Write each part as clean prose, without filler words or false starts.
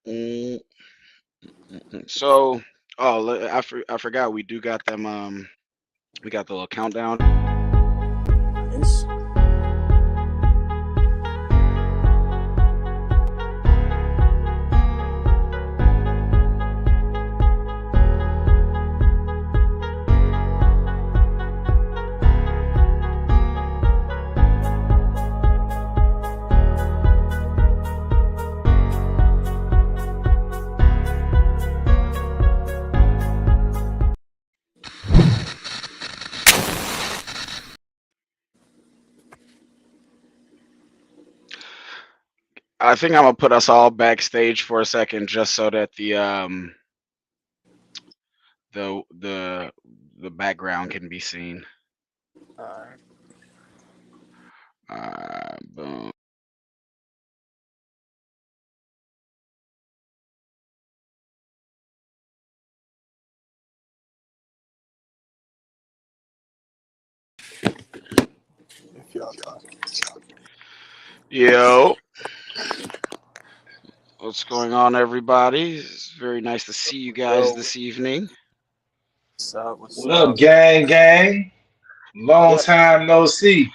Mm, so, I forgot we do got them. We got the little countdown. Yes. I think I'm gonna put us all backstage for a second, just so that the the background can be seen. All right. Boom. If y'all talk. Yo, what's going on, everybody? It's very nice to see you guys Yo, this evening. what's up? What's What up, up? gang, gang? Long Yeah, time no see.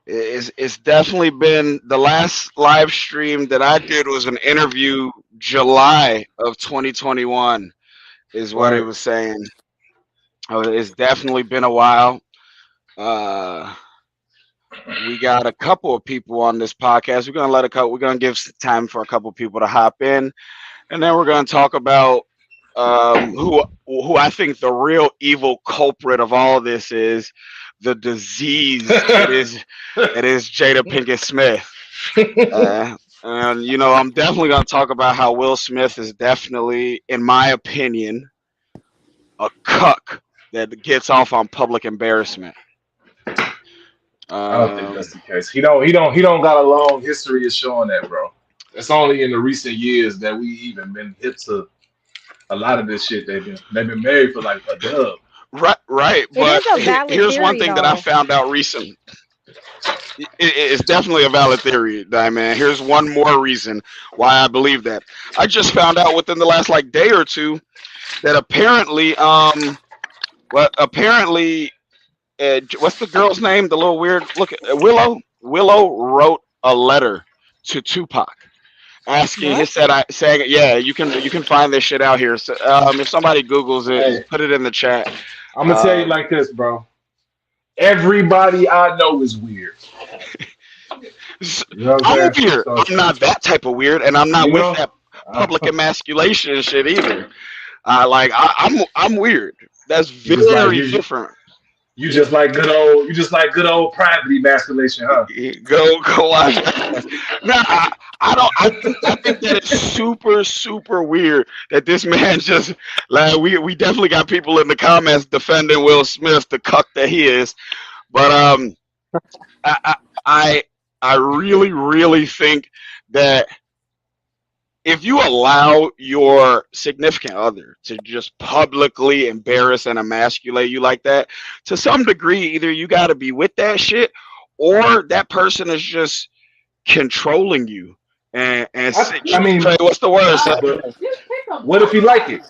it's definitely been the last live stream that I did was an interview July of 2021 is what it Right. was saying. It's definitely been a while. Uh, we got a couple of people on this podcast. We're gonna give time for a couple of people to hop in, and then we're gonna talk about who I think the real evil culprit of all this is, the disease it is Jada Pinkett Smith. And I'm definitely gonna talk about how Will Smith is definitely, in my opinion, a cuck that gets off on public embarrassment. I don't think Um, that's the case. He don't got a long history of showing that, bro. It's only in the recent years that we even been hip to a lot of this shit. They've been married for like a dub. right, right. It is But a valid here's one theory, thing that I though. found out recently. It's definitely a valid theory, Diamond. Here's one more reason why I believe that. I just found out within the last like day or two that apparently, what's the girl's name? The little weird look, Willow. Willow wrote a letter to Tupac asking What? his said I saying, yeah, you can find this shit out here. So, if somebody Googles it, Hey, put it in the chat. I'm gonna tell you Um, like this, bro. Everybody I know is weird. You know what I'm I'm saying? weird. So I'm not that type of weird, and I'm not you with know, that uh, public emasculation shit either. I'm weird. That's you just like very different. you just like good old private emasculation, huh? Go watch. Nah, I don't. I think that it's super super weird that this man just like we definitely got people in the comments defending Will Smith, the cuck that he is. But I I I I really really think that if you allow your significant other to just publicly embarrass and emasculate you like that, to some degree, either you got to be with that shit, or that person is just controlling you. And I mean, Trey, what's the word? but what if he like it?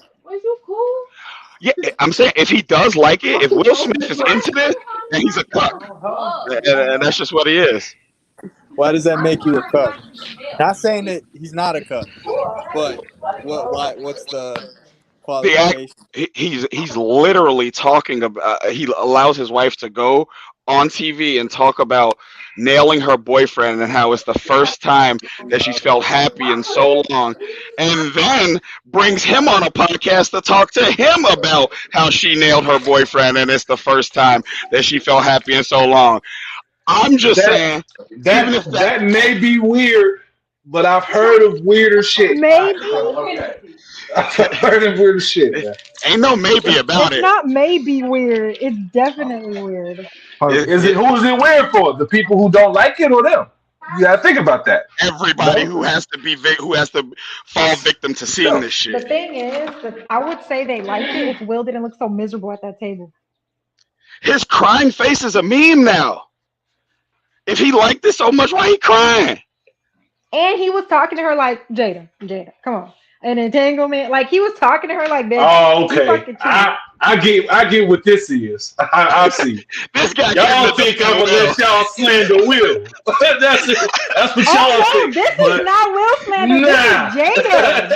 Yeah, I'm saying if he does like it, if Will Smith is into this, then he's a cuck, and that's just what he is. Why does that make you a cuck? Not saying that he's not a cuck, but what? Why? What's the The act, qualification? he's literally talking about. He allows his wife to go on TV and talk about nailing her boyfriend and how it's the first time that she's felt happy in so long, and then brings him on a podcast to talk to him about how she nailed her boyfriend and it's the first time that she felt happy in so long. I'm just That saying, even if that that may be weird, but I've heard of weirder shit. Maybe. I've heard of weirder shit, man. ain't no maybe about It's it. not maybe weird. It's definitely weird. It, Is it it who's it weird for? The people who don't like it or them? You gotta think about that. everybody No, who has to fall victim to seeing no. this The shit. thing is, that I would say they liked it if Will didn't look so miserable at that table. His crying face is a meme now. If he liked it so much, why he crying? And he was talking to her like, Jada, come on. An entanglement. Like he was talking to her like this. Oh, He okay. fucking cheated. I get what this is. I see. This guy came Y'all to think I'm defend gonna Will. let y'all slander Will? That's it. That's what y'all Oh no, think. this But is not Will slander. nah, This is Jada.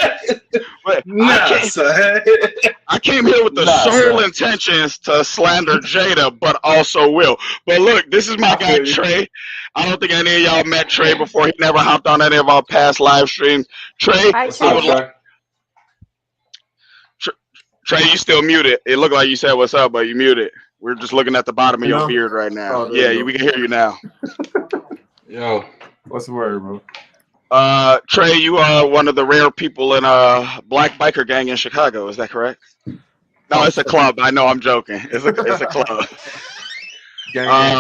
But nah, son. I came here with the Nah, sole son. intentions to slander Jada, but also Will. But look, this is my I guy feel you. Trey. I don't think any of y'all met Trey before. He never hopped on any of our past live streams. Trey, Hi, What's I up, would Trey. like Trey? Trey. You still muted. It looked like you said what's up, but you muted. We're just looking at the bottom of You your know? beard right now. Oh, there Yeah, you go. we can hear you now. Yo, What's the word, bro? Trey, you are one of the rare people in a black biker gang in Chicago. Is that correct? No, it's a club. I know, I'm joking. It's a club. Gang, gang.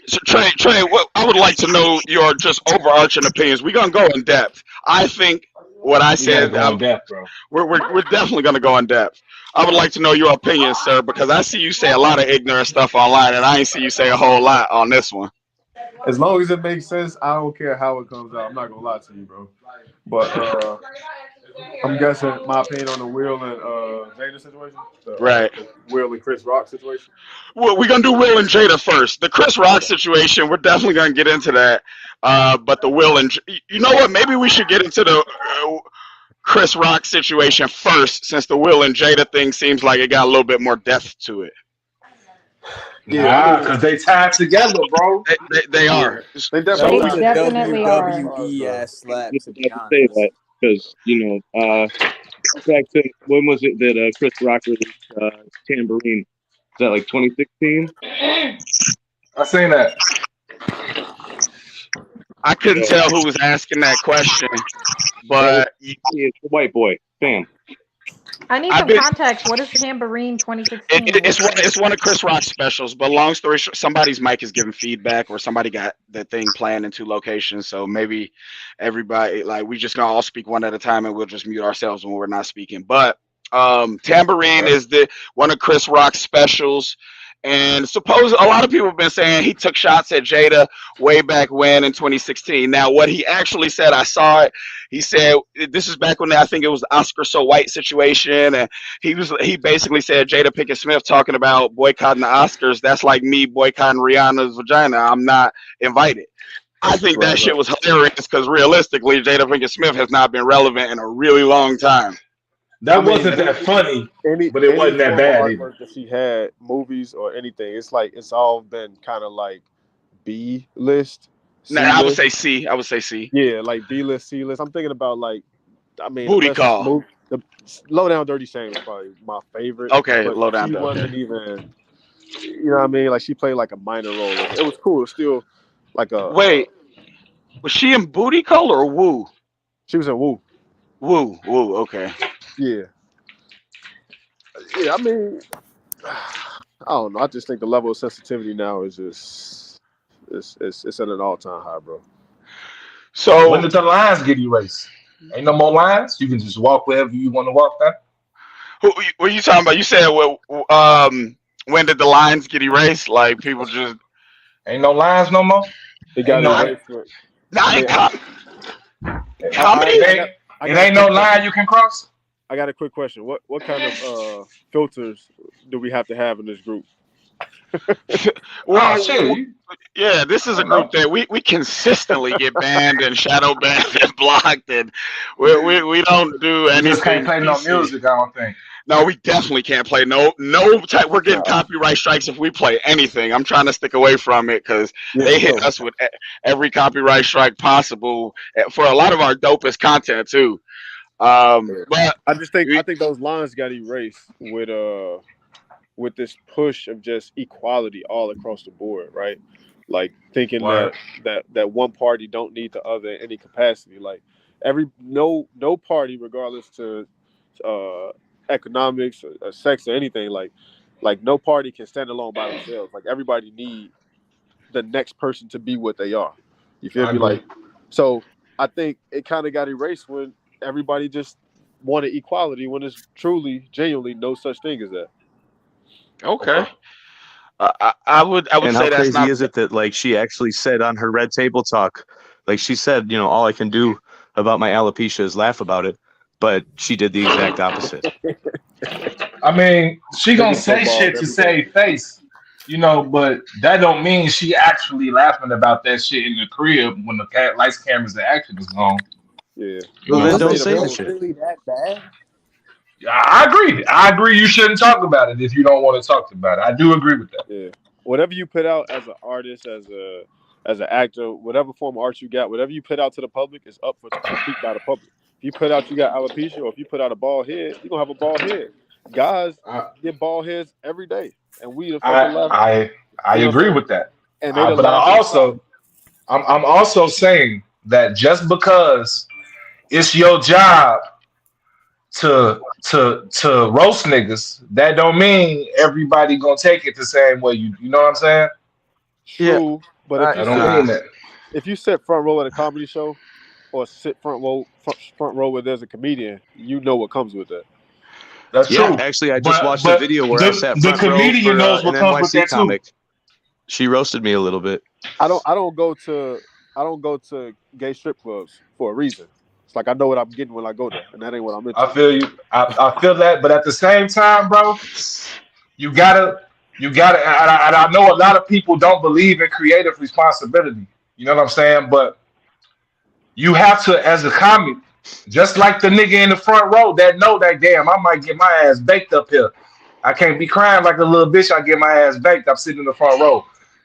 So Trey, what I would like to know your just overarching opinions. We're gonna go in depth. I think what I we gotta said. go in depth, bro. We're definitely gonna go in depth. I would like to know your opinions, sir, because I see you say a lot of ignorant stuff online, and I ain't see you say a whole lot on this one. As long as it makes sense, I don't care how it comes out. I'm not gonna lie to you, bro. But I'm guessing my opinion on the Will and Jada situation, Right. the Will and Chris Rock situation. Well, we're gonna do Will and Jada first. The Chris Rock situation, we're definitely gonna get into that. But the Will and you know what? Maybe we should get into the Chris Rock situation first, since the Will and Jada thing seems like it got a little bit more depth to it. Nah, because they tied together, bro. They are. They That definitely was They a definitely are. WWE ass slap, Just to about be to say honest. that because back to when was it that Chris Rock released Tambourine? Is that like 2016? I seen that. I couldn't So tell who was asking that question, that was but it's the white boy. Bam. I need I've some been. context. What is Tambourine 2016? It's one of Chris Rock's specials. But long story short, somebody's mic is giving feedback, or somebody got the thing playing in two locations. So maybe everybody like we just gonna all speak one at a time, and we'll just mute ourselves when we're not speaking. But Tambourine is the one of Chris Rock's specials. And suppose a lot of people have been saying he took shots at Jada way back when in 2016. Now, what he actually said, I saw it. He said this is back when I think it was the Oscar So White situation, and he basically said Jada Pinkett Smith talking about boycotting the Oscars. That's like me boycotting Rihanna's vagina. I'm not invited. I think that shit was hilarious because realistically, Jada Pinkett Smith has not been relevant in a really long time. That I mean, wasn't that funny, any but it wasn't that form of bad either. artwork that she had, movies or anything, it's like it's all been kind of like B list, C Now, I would list. say C. I would say C. Yeah, like B list, C list. I'm thinking about like, I mean, Booty the best call. movie, the Low Down Dirty Shame was probably my favorite. Okay, But low down. she Okay. wasn't even, you know what I mean? Like she played like a minor role. It was cool. It was still like Wait, was she in Booty Call or Woo? she was in Woo. Woo. Okay. Yeah, yeah. I mean, I don't know. I just think the level of sensitivity now is just it's at an all time high, bro. So When did the lines get erased? Ain't no more lines. You can just walk wherever you want to walk now. what are you talking about? You said when did the lines get erased? Like people just Ain't no lines no more. It got Ain't no. erased. For, not I in mean, comedy. It ain't no line you can cross. I got a quick question. What kind of filters do we have to have in this group? Well, Oh shit. yeah, this is a group that we consistently get banned and shadow banned and blocked, and we don't do You anything. just can't play no PC. music, I don't think. No, we definitely can't play no type. We're getting copyright strikes if we play anything. I'm trying to stick away from it because they hit us with every copyright strike possible for a lot of our dopest content too. But I think those lines got erased with this push of just equality all across the board, right? Like thinking that one party don't need the other in any capacity. Like no party, regardless to economics or sex or anything, like no party can stand alone by themselves. Like everybody need the next person to be what they are. You feel me? Like so I think it kind of got erased when everybody just wanted equality when there's truly, genuinely no such thing as that. okay. I would And say how that's crazy not. is it that like she actually said on her Red Table Talk, Like she said, all I can do about my alopecia is laugh about it, but she did the exact opposite. I mean, she gonna Niggas say football shit to every save day. face, but that don't mean she actually laughing about that shit in the crib when the lights, cameras, and action is on. Yeah. Well, But then I don't say say the the most shit. Really that bad? I agree. I agree. You shouldn't talk about it if you don't want to talk about it. I do agree with that. Yeah. Whatever you put out as an artist, as an actor, whatever form of art you got, whatever you put out to the public is up for critique by the public. If you put out you got alopecia, or if you put out a bald head, you're gonna have a bald head. Guys I get bald heads every day. And we the fucking left. I You know what I'm agree saying? with that. And they the But laughing I'm also saying that just because it's your job to roast niggas, that don't mean everybody gonna take it the same way. You know what I'm saying? True, but I don't mean that. if you sit front row at a comedy show, or sit front row where there's a comedian, you know what comes with that. That's Yeah, true. actually, I just watched a But video where I sat the front row comedian for knows an what comes with NYC that too. comic. She roasted me a little bit. I don't go to gay strip clubs for a reason. It's like I know what I'm getting when I go there, and that ain't what I'm into. I feel you. I feel that, but at the same time, bro, you gotta. And I know a lot of people don't believe in creative responsibility. You know what I'm saying? But you have to, as a comic, just like the nigga in the front row that know that damn, I might get my ass baked up here. I can't be crying like a little bitch. I get my ass baked. I'm sitting in the front row.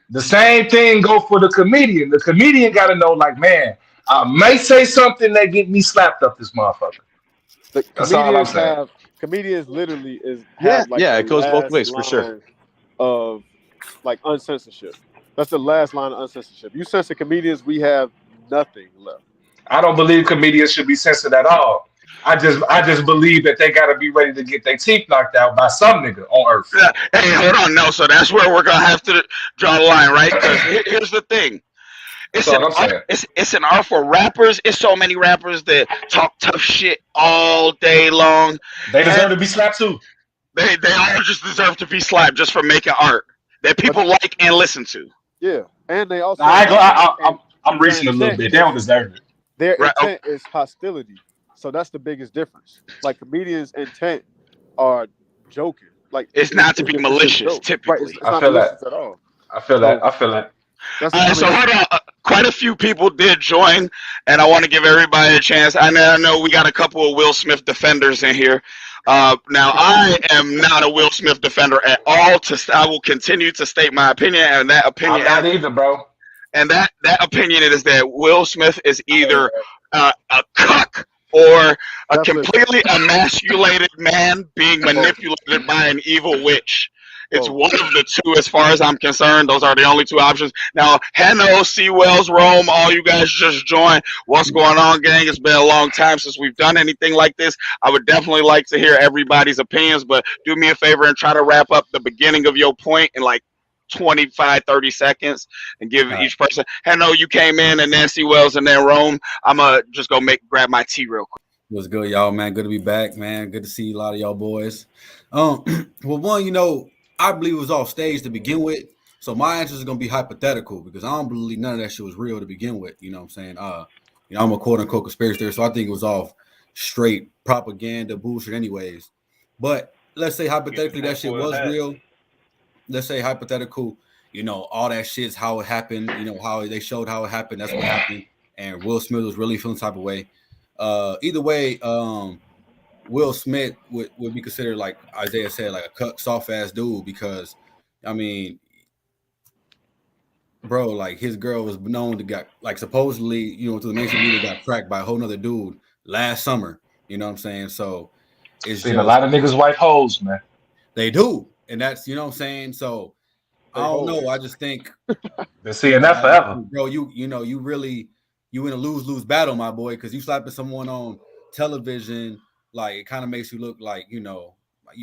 The same thing go for the comedian. The comedian got to know, like, man, I may say something that get me slapped up this motherfucker. The That's all I'm saying. Comedians literally Yeah, have like yeah, the it goes both last ways for sure. line of like uncensorship. That's the last line of uncensorship. You censor comedians, we have nothing left. I don't believe comedians should be censored at all. I just believe that they gotta be ready to get their teeth knocked out by some nigga on earth. Yeah. Hey, hold on, no. So that's where we're gonna have to draw the line, right? Because here's the thing. That's all I'm saying. It's an art for rappers. It's so many rappers that talk tough shit all day long. They deserve to be slapped too. They all just deserve to be slapped just for making art that people like and listen to. Yeah, and they also I'm reaching a little bit. They don't deserve it. Their Right. intent is hostility, so that's the biggest difference. Like comedians' intent are joking. Like It's not to be just a malicious, joke. typically. Right? It's I not feel malicious that. at all. I feel that. That's, All right, so hold on. Quite a few people did join, and I want to give everybody a chance. I know we got a couple of Will Smith defenders in here. Now, I am not a Will Smith defender at all. I will continue to state my opinion, and that opinion, I'm not either, bro. and that opinion is that Will Smith is either a cuck or a That's completely emasculated man being manipulated by an evil witch. It's one of the two, as far as I'm concerned. Those are the only two options. Now, Heno, Wells, Rome, all you guys just joined. What's going on, gang? It's been a long time since we've done anything like this. I would definitely like to hear everybody's opinions, but do me a favor and try to wrap up the beginning of your point in like 25, 30 seconds and give each person. Heno, you came in, and Nancy Wells, and then Rome. I'm going to just go grab my tea real quick. What's good, y'all, man? Good to be back, man. Good to see a lot of y'all boys. Well, one, I believe it was off stage to begin with. So my answer is going to be hypothetical because I don't believe none of that shit was real to begin with. You know what I'm saying? I'm a quote unquote conspiracy theorist, so I think it was off straight propaganda bullshit anyways. But let's say hypothetically that shit was real. Let's say hypothetical, all that shit's how it happened, how they showed how it happened. That's what happened. And Will Smith was really feeling type of way. Either way, Will Smith would be considered, like Isaiah said, like a soft ass dude because, bro, like his girl was known to got like supposedly, through the mainstream media got tracked by a whole nother dude last summer. You know what I'm saying? So it's seen a lot of niggas wipe hoes, man. They do, and that's what I'm saying. So I don't know. I just think been seeing that forever, bro. You in a lose battle, my boy, because you slapping someone on television. Like it kind of makes you look like you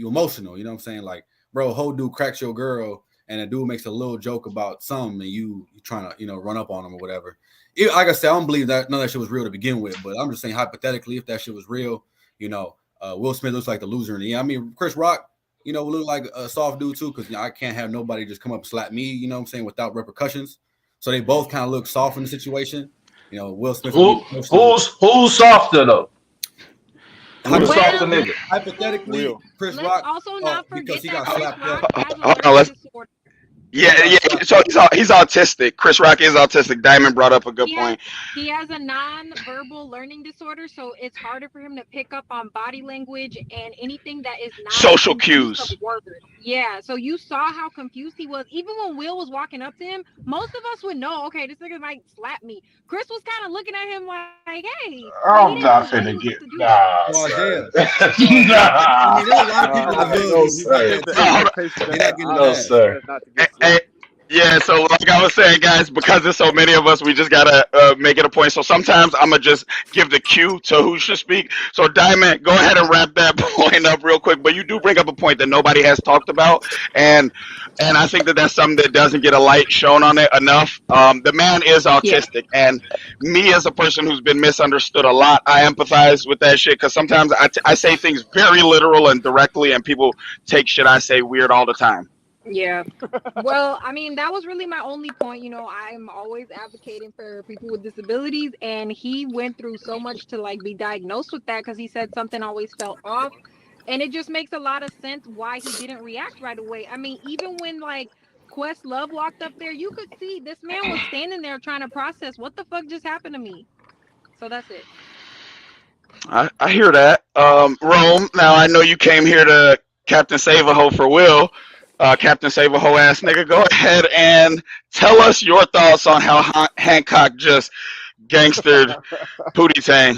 emotional. You know what I'm saying? Like, bro, whole dude cracks your girl, and a dude makes a little joke about something, and you trying to run up on him or whatever. Like I said, I don't believe that none of that shit was real to begin with. But I'm just saying hypothetically, if that shit was real, Will Smith looks like the loser in the end. Chris Rock, will look like a soft dude too, because I can't have nobody just come up and slap me. You know what I'm saying, without repercussions. So they both kind of look soft in the situation. You know, Will Smith. Who's softer though? Who's Well- softer nigga? Hypothetically, Will. Chris Let's Rock. also not because forget he that got Chris slapped Rock up. has a Hold on, learning disorder. Yeah. So he's autistic. Chris Rock is autistic. Diamond brought up a good point. He has a non-verbal learning disorder, so it's harder for him to pick up on body language and anything that is not Social in use cues. of words. Yeah, so you saw how confused he was. Even when Will was walking up to him, most of us would know, okay, this nigga might slap me. Chris was kind of looking at him like, hey. I'm not finna get Isaiah. nah. I mean, there's a lot of people in the hood No, who sir. No, sir. Yeah, so like I was saying, guys, because there's so many of us, we just gotta make it a point. So sometimes I'm gonna just give the cue to who should speak. So Diamond, go ahead and wrap that point up real quick. But you do bring up a point that nobody has talked about, and I think that that's something that doesn't get a light shown on it enough. The man is autistic, and me as a person who's been misunderstood a lot, I empathize with that shit because sometimes I say things very literal and directly, and people take shit I say weird all the time. Yeah. Well, I mean, that was really my only point. You know, I'm always advocating for people with disabilities, and he went through so much to like be diagnosed with that because he said something always felt off. And it just makes a lot of sense why he didn't react right away. I mean, even when like Questlove walked up there, you could see this man was standing there trying to process what the fuck just happened to me. So that's it. I hear that. Rome, now I know you came here to Captain Save-A-Ho for Will. Captain Save-A-Ho ass nigga, go ahead and tell us your thoughts on how Hancock just gangstered Pootie Tang.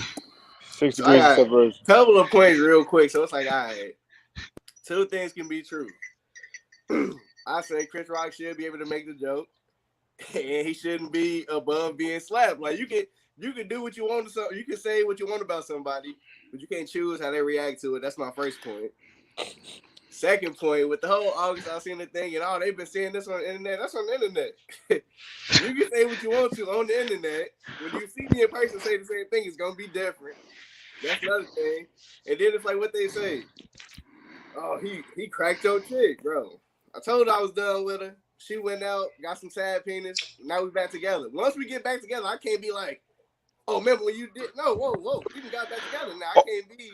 6 degrees of separation. Couple of points real quick. So it's like, all right, two things can be true. I say Chris Rock should be able to make the joke, and he shouldn't be above being slapped. Like you can do what you want to, you can say what you want about somebody, but you can't choose how they react to it. That's my first point. Second point, with the whole August Alsina thing and all, they've been saying this on the internet. That's on the internet. You can say what you want to on the internet. When you see me in person say the same thing, it's gonna be different. That's another thing. And then it's like what they say. Oh, he cracked your chick, bro. I told her I was done with her. She went out, got some sad penis. Now we back together. Once we get back together, I can't be like, oh, remember when you did? No, whoa. We got back together now. I can't be.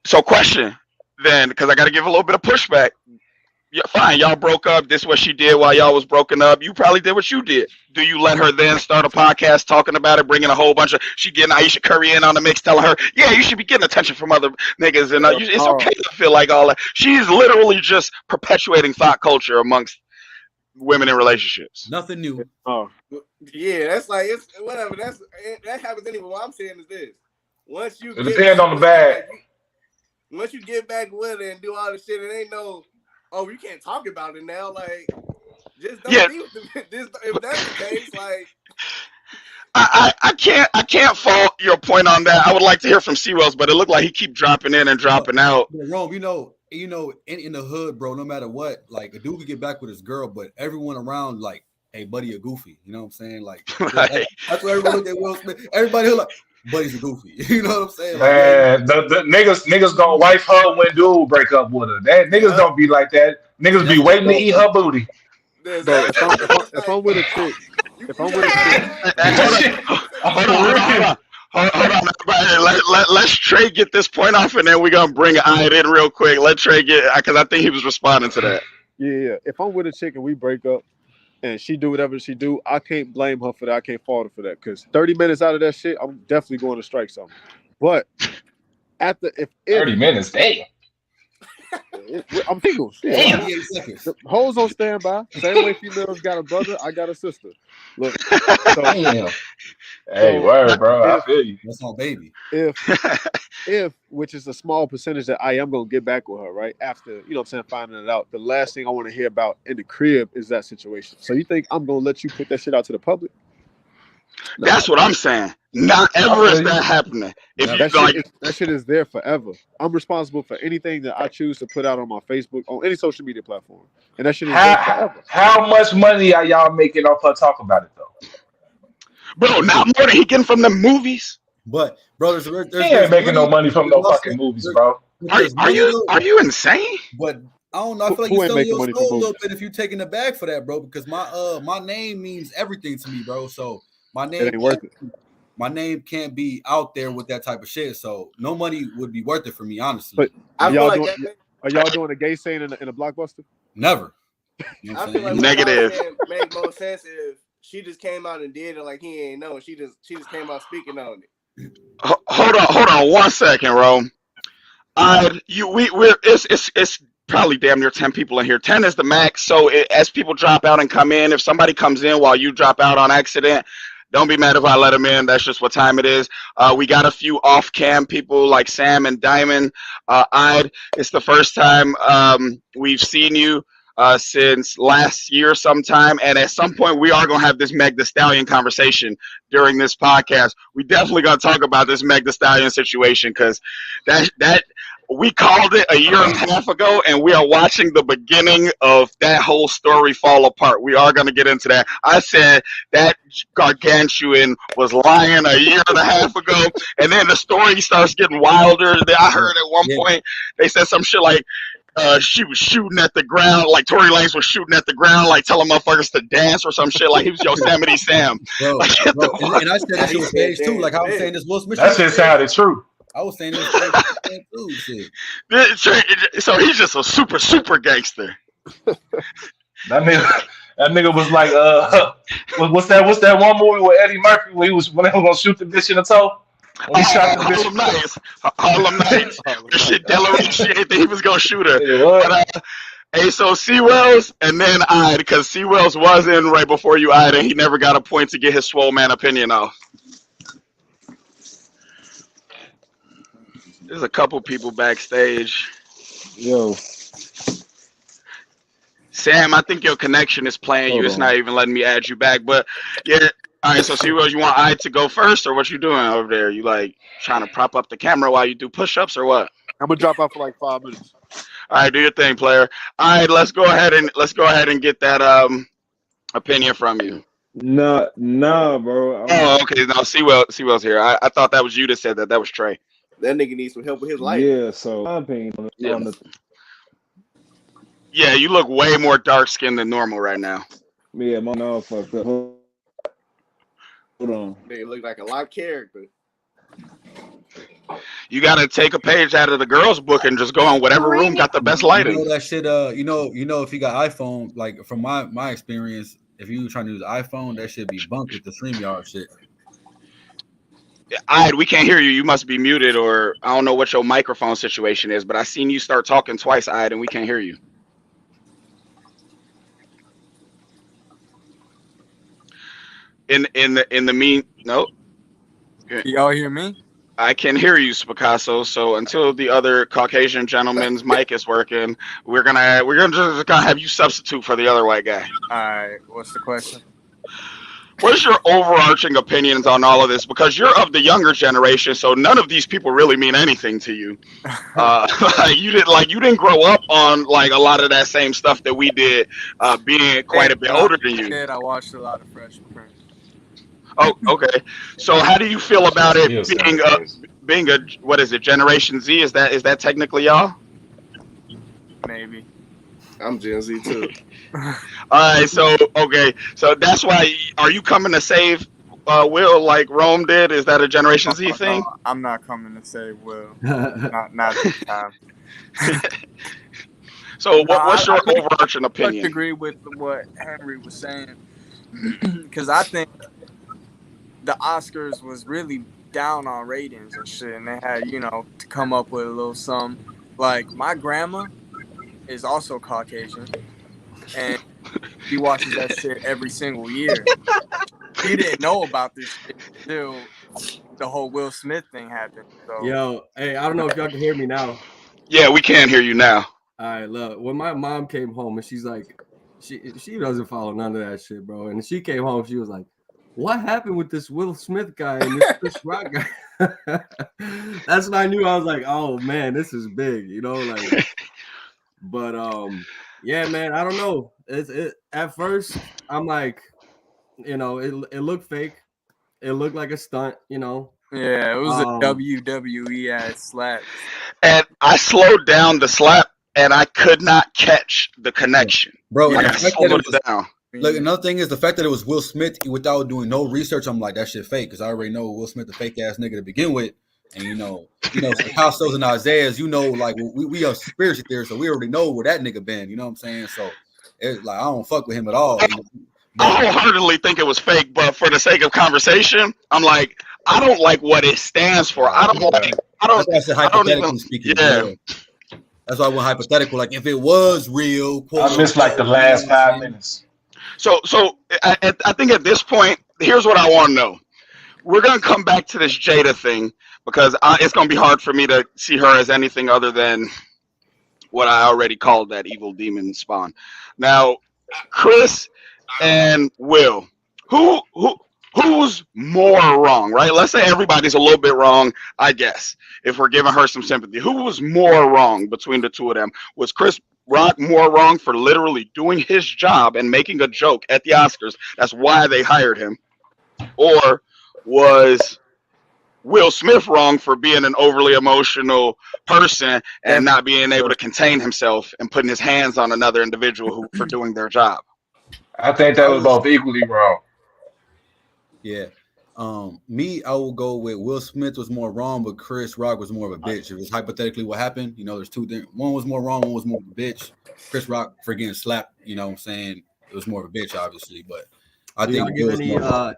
So question then, because I got to give a little bit of pushback. Yeah, fine, y'all broke up. This is what she did while y'all was broken up. You probably did what you did. Do you let her then start a podcast talking about it, bringing a whole bunch of, she getting Aisha Curry in on the mix, telling her, yeah, you should be getting attention from other niggas. And it's okay to feel like all that. She's literally just perpetuating thought culture amongst women in relationships. Nothing new. Oh, Yeah, that's like, it's whatever. That happens anyway. What I'm saying is this. Once you It depends on the bag. Once you get back with it and do all the shit, it ain't no, oh, you can't talk about it now. Like, just don't be with if that's the case, like. I can't fault your point on that. I would like to hear from Sewells, but it looked like he keep dropping in and dropping out. Rome, in the hood, bro, no matter what, like a dude could get back with his girl, but everyone around, like, hey, buddy, a goofy. You know what I'm saying? Like, Right. that's what everyone look at Will Smith. Everybody like, buddy's a goofy. You know what I'm saying? Man, the niggas gonna wife her when dude break up with her. That niggas don't be like that. Niggas be waiting to eat her booty. bro, if I'm with a chick, Hold on, everybody. Let's Trey get this point off, and then we're gonna bring it in real quick. Let Trey get, because I think he was responding to that. Yeah. If I'm with a chick and we break up, and she do whatever she do, I can't blame her for that. I can't fault her for that. Because 30 minutes out of that shit, I'm definitely going to strike something. But if 30 minutes, damn. I'm single. Damn. The hoes on standby. Same way females got a brother, I got a sister. Look. So, Damn. Hey, word, bro. I feel you. That's my baby. If, which is a small percentage that I am going to get back with her, right? After, you know what I'm saying, finding it out. The last thing I want to hear about in the crib is that situation. So you think I'm going to let you put that shit out to the public? No. That's what I'm saying. Not ever is that happening. That shit is there forever. I'm responsible for anything that I choose to put out on my Facebook, on any social media platform. And that shit is there forever. How much money are y'all making off her talk about it, though? Bro, not more than he getting from the movies. But, bro, He ain't making no money from no fucking movies, bro. Are you insane? But I don't know. I feel like Who you're ain't selling making your money soul a from little bit if you're taking the bag for that, bro. Because my name means everything to me, bro. So my It name ain't worth it. my name can't be out there with that type of shit. So no money would be worth it for me, honestly. But I feel y'all like doing, are y'all doing a gay scene in a Blockbuster? Never. You know I what feel like I'm what saying? y'all Negative. saying make more sense if she just came out and did it like he ain't know. She just came out speaking on it. Hold on 1 second, Rome. It's probably damn near 10 people in here. 10 is the max. So as people drop out and come in, if somebody comes in while you drop out on accident, don't be mad if I let them in. That's just what time it is. We got a few off-cam people like Sam and Diamond. It's the first time we've seen you since last year sometime. And at some point, we are going to have this Meg Thee Stallion conversation during this podcast. We definitely going to talk about this Meg Thee Stallion situation because that we called it a year and a half ago, and we are watching the beginning of that whole story fall apart. We are going to get into that. I said that gargantuan was lying a year and a half ago, and then the story starts getting wilder. I heard at one point they said some shit like she was shooting at the ground, like Tory Lanez was shooting at the ground, like telling motherfuckers to dance or some shit, like he was Yosemite Sam. Bro, Like, bro. And I said that shit was staged too. Like I was saying this Will Smith. That shit sounded true. I was saying this was too. Shit. So he's just a super gangster. That nigga was like, what's that one movie with Eddie Murphy when they was gonna shoot the bitch in the toe? When he shot the bitch. Harlem Nights. This shit Delaware shit. He was gonna shoot her. Yeah, what? But, hey, so C-Wells and then Ide, because C-Wells was in right before you Ide, and he never got a point to get his swole man opinion off. There's a couple people backstage. Yo, Sam, I think your connection is playing you. It's not even letting me add you back. But yeah, all right. So C-Wells, you want Ide to go first, or what you doing over there? You like trying to prop up the camera while you do push-ups, or what? I'm gonna drop out for like 5 minutes. All right, do your thing, player. All right, let's go ahead and get that opinion from you. Nah, bro. Oh, okay. No, C-Wells here. I thought that was you that said that. That was Trey. That nigga needs some help with his life. Yeah, so my opinion on the Yeah, you look way more dark skinned than normal right now. yeah, my nose fucked up. Hold on. They look like a lot of character. You gotta take a page out of the girls' book and just go on whatever room got the best You lighting. know that shit. You know, if you got iPhone, like from my experience, if you trying to use iPhone, that should be bumped with the StreamYard shit. Ide, we can't hear you. You must be muted, or I don't know what your microphone situation is, but I seen you start talking twice, Ide, and we can't hear you. In the no. Y'all hear me? I can hear you, Picasso. So until the other Caucasian gentleman's mic is working, we're gonna just have you substitute for the other white guy. All right. What's the question? What's your overarching opinions on all of this? Because you're of the younger generation, so none of these people really mean anything to you. You didn't grow up on like a lot of that same stuff that we did, being quite a bit older than you. I watched a lot of Fresh Prince. Oh, okay. So how do you feel about it being a what is it, Generation Z? Is that technically y'all? Maybe. I'm Gen Z too. All right, so that's why. Are you coming to save Will like Rome did? Is that a Generation Z thing? No, I'm not coming to save Will. not this time. So what's your overarching I opinion? agree with what Henry was saying because I think the Oscars was really down on ratings and shit, and they had to come up with a little something. Like my grandma is also Caucasian. And she watches that shit every single year. She didn't know about this shit until the whole Will Smith thing happened. So. Yo, hey, I don't know if y'all can hear me now. Yeah, we can hear you now. All right, look, when my mom came home and she's like, she doesn't follow none of that shit, bro. And she came home, she was like, what happened with this Will Smith guy and this Chris Rock guy? That's when I knew. I was like, oh man, this is big, like. But yeah, man, I don't know. At first, I'm like, it looked fake. It looked like a stunt, Yeah, it was a WWE ass slap. And I slowed down the slap, and I could not catch the connection. Bro, I slowed it down. Look, another thing is the fact that it was Will Smith without doing no research. I'm like, that shit fake because I already know Will Smith, the fake ass nigga to begin with. And Picasso's and Isaiah's, like we are conspiracy theorists, so we already know where that nigga been. You know what I'm saying? So it's like I don't fuck with him at all. I wholeheartedly think it was fake, but for the sake of conversation, I'm like, I don't like what it stands for. I don't like. That's why I said hypothetically speaking. Yeah. That's why I went hypothetical. Like if it was real, I missed like the last 5 minutes. So I think at this point, here's what I want to know. We're gonna come back to this Jada thing because it's gonna be hard for me to see her as anything other than what I already called that evil demon spawn. Now, Chris and Will, who's more wrong, right? Let's say everybody's a little bit wrong, I guess, if we're giving her some sympathy. Who was more wrong between the two of them? Was Chris Rock more wrong for literally doing his job and making a joke at the Oscars? That's why they hired him. Or was Will Smith wrong for being an overly emotional person and not being able to contain himself and putting his hands on another individual for doing their job? I think that was both equally wrong. Yeah. I will go with Will Smith was more wrong, but Chris Rock was more of a bitch. It was hypothetically what happened. There's two things. One was more wrong, one was more of a bitch. Chris Rock for getting slapped, what I'm saying? It was more of a bitch, obviously, but I think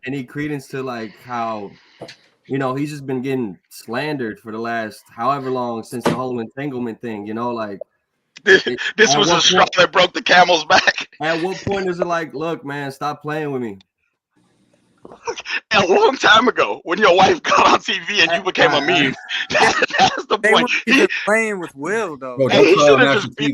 any credence to like how he's just been getting slandered for the last however long since the whole entanglement thing, like this was a straw that broke the camel's back. At what point is it like, look, man, stop playing with me? A long time ago, when your wife got on TV and you became a meme, that's the point. He's playing with Will though. Bro,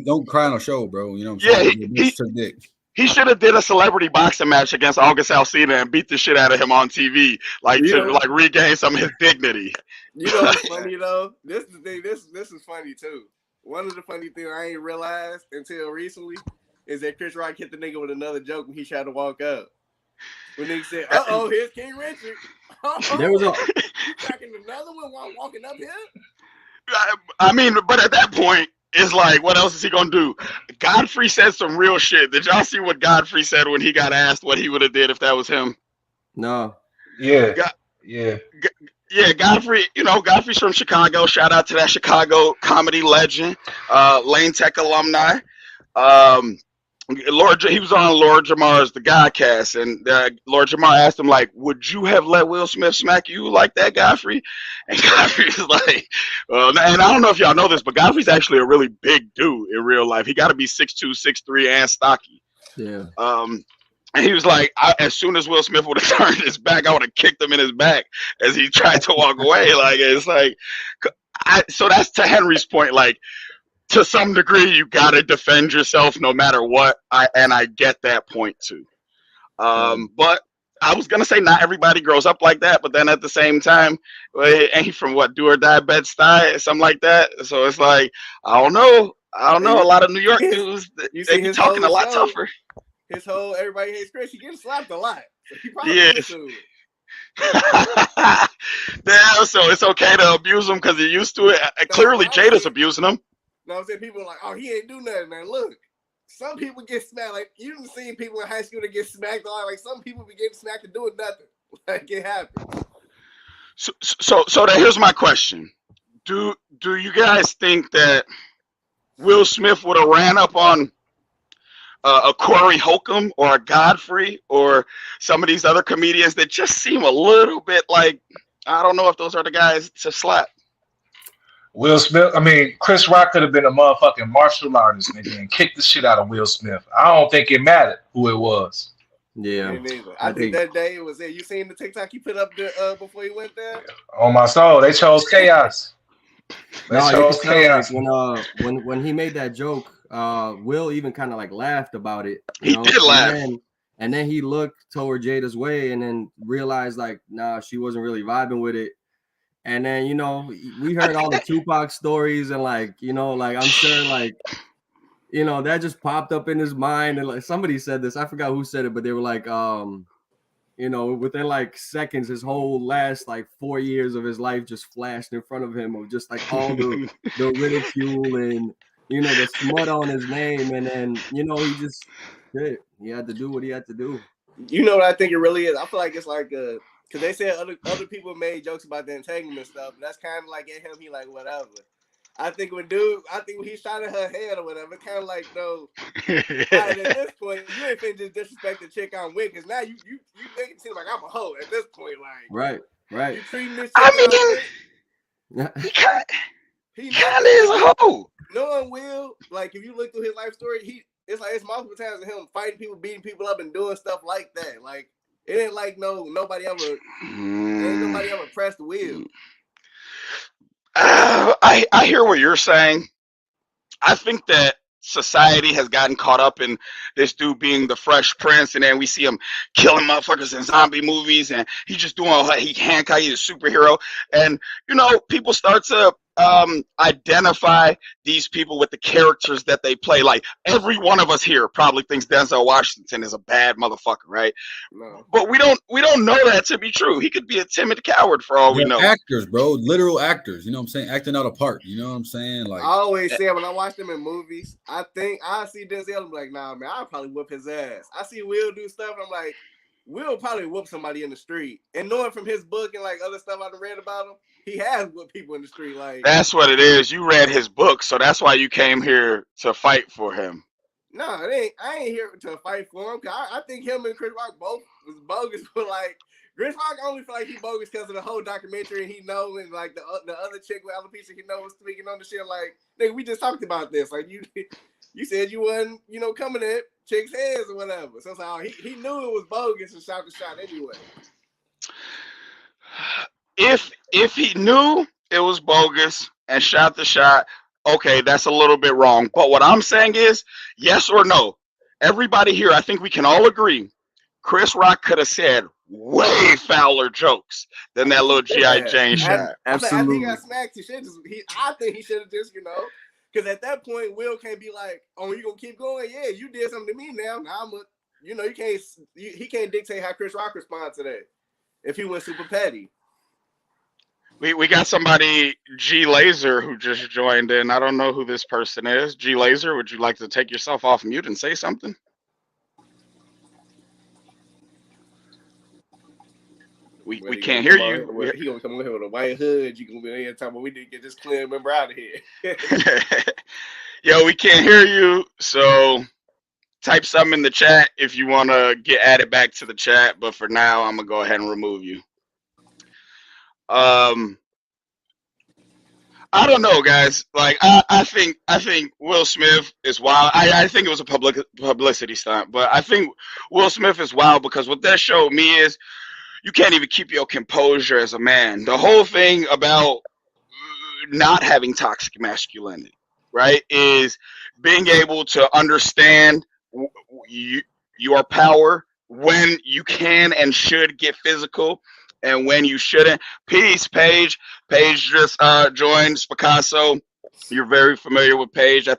don't cry on a show, bro. You know what I'm saying? He should have did a celebrity boxing match against August Alsina and beat the shit out of him on TV, to regain some of his dignity. You know what's funny though? This is the thing. This is funny too. One of the funny things I ain't realized until recently is that Chris Rock hit the nigga with another joke when he tried to walk up. When they said, "Uh-oh, here's King Richard." There was cracking another one while walking up here. I mean, but at that point, it's like, what else is he gonna do? Godfrey said some real shit. Did y'all see what Godfrey said when he got asked what he would have did if that was him? No. Yeah. Godfrey. Godfrey's from Chicago. Shout out to that Chicago comedy legend, Lane Tech alumni. He was on Lord Jamar's The Godcast, and Lord Jamar asked him, like, would you have let Will Smith smack you like that, Godfrey? And Godfrey is like, and I don't know if y'all know this, but Godfrey's actually a really big dude in real life. He got to be 6'2", 6'3", and stocky. Yeah. And he was like, as soon as Will Smith would have turned his back, I would have kicked him in his back as he tried to walk away. Like, it's like, so that's to Henry's point, like, to some degree, you gotta defend yourself no matter what. I get that point too. But I was gonna say not everybody grows up like that, but then at the same time, ain't he from what, do or die Bed-Stuy, something like that? So it's like, I don't know. A lot of New York dudes, they be talking a lot tougher. His whole everybody hates Chris. He gets slapped a lot. So he probably so it's okay to abuse him because he's used to it. Clearly, Jada's abusing him. No, I'm saying people are like, oh, he ain't do nothing, man. Look, some people get smacked. Like, you done seen people in high school that get smacked. Like, some people be getting smacked and doing nothing. Like, it happens. So here's my question. Do you guys think that Will Smith would have ran up on a Corey Holcomb or a Godfrey or some of these other comedians that just seem a little bit like, I don't know if those are the guys to slap? Chris Rock could have been a motherfucking martial artist, nigga, and kicked the shit out of Will Smith. I don't think it mattered who it was. Yeah. I think that day it was there. You seen the TikTok he put up there before he went there? On my soul, they chose chaos. When he made that joke, Will even kind of like laughed about it. He did laugh. And then he looked toward Jada's way and then realized like, nah, she wasn't really vibing with it. And then, we heard all the Tupac stories and I'm sure that just popped up in his mind. And like somebody said this, I forgot who said it, but they were like, within like seconds, his whole last like 4 years of his life just flashed in front of him of just like all the ridicule and, the smut on his name. And then, shit. He had to do what he had to do. You know what I think it really is? I feel like it's like because they said other people made jokes about the entanglement stuff. And that's kind of like at him. He like whatever. I think when he shot at her head or whatever, it's kind of like no. At this point, you ain't finna just disrespect the chick I'm with, because now you make it seem like I'm a hoe at this point. Like right. You treating this chick I mean, he kind of is a hoe. No one will. Like if you look through his life story, it's multiple times of him fighting people, beating people up, and doing stuff like that. Like it ain't like nobody ever pressed the wheel. I hear what you're saying. I think that society has gotten caught up in this dude being the Fresh Prince, and then we see him killing motherfuckers in zombie movies, and he's just doing all that. He's a superhero, and people start to identify these people with the characters that they play. Like every one of us here probably thinks Denzel Washington is a bad motherfucker, right? No. But we don't know that to be true. He could be a timid coward for all we know. Actors, bro, literal actors. You know what I'm saying? Acting out a part. You know what I'm saying? Like I always say when I watch them in movies, I think I see Denzel. I'm like, nah, man, I'll probably whoop his ass. I see Will do stuff, and I'm like, Will probably whoop somebody in the street. And knowing from his book and like other stuff I've read about him, he has whooped people in the street. Like that's what it is. You read his book, so that's why you came here to fight for him. No, I ain't here to fight for him. Cause I think him and Chris Rock both was bogus. But like Chris Rock only feel like he bogus because of the whole documentary, and he know, and like the other chick with alopecia, he know was speaking on the shit. Like, nigga, we just talked about this. Like you said you wasn't coming at chicks' heads or whatever. So it's like he knew it was bogus and shot the shot anyway. If he knew it was bogus and shot the shot, okay, that's a little bit wrong. But what I'm saying is, yes or no, everybody here, I think we can all agree, Chris Rock could have said way fouler jokes than that little G.I. Jane shot. Absolutely. I think he got smacked. I think he should have just, because at that point, Will can't be like, oh, you gonna keep going? Yeah, you did something to me now. Now he can't dictate how Chris Rock responds to that if he went super petty. We got somebody, G Laser, who just joined in. I don't know who this person is. G Laser, would you like to take yourself off mute and say something? We can't hear you. He gonna come in here with a white hood. You gonna be here talking about we need to get this clear member out of here. Yo, we can't hear you. So type something in the chat if you want to get added back to the chat. But for now, I'm gonna go ahead and remove you. I don't know, guys. Like, I think Will Smith is wild. I think it was a publicity stunt, but I think Will Smith is wild because what that showed me is you can't even keep your composure as a man. The whole thing about not having toxic masculinity, right, is being able to understand your power, when you can and should get physical and when you shouldn't. Peace, Paige. Paige just joined Picasso. You're very familiar with Paige. I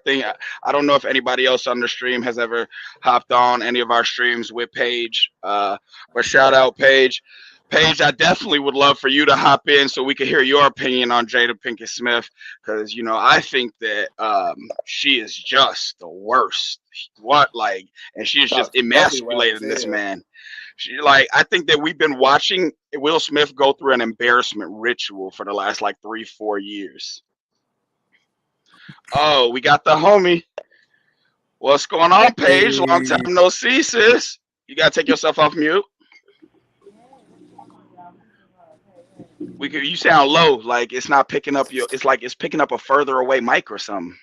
don't know if anybody else on the stream has ever hopped on any of our streams with Paige. But shout out Paige. Paige, I definitely would love for you to hop in so we could hear your opinion on Jada Pinkett Smith, because I think that she is just the worst. And she is just emasculating this man. I think that we've been watching Will Smith go through an embarrassment ritual for the last 3-4 years. Oh, we got the homie. What's going on, Paige? Long time no see, sis. You gotta take yourself off mute. You sound low, like it's not picking up it's like it's picking up a further away mic or something.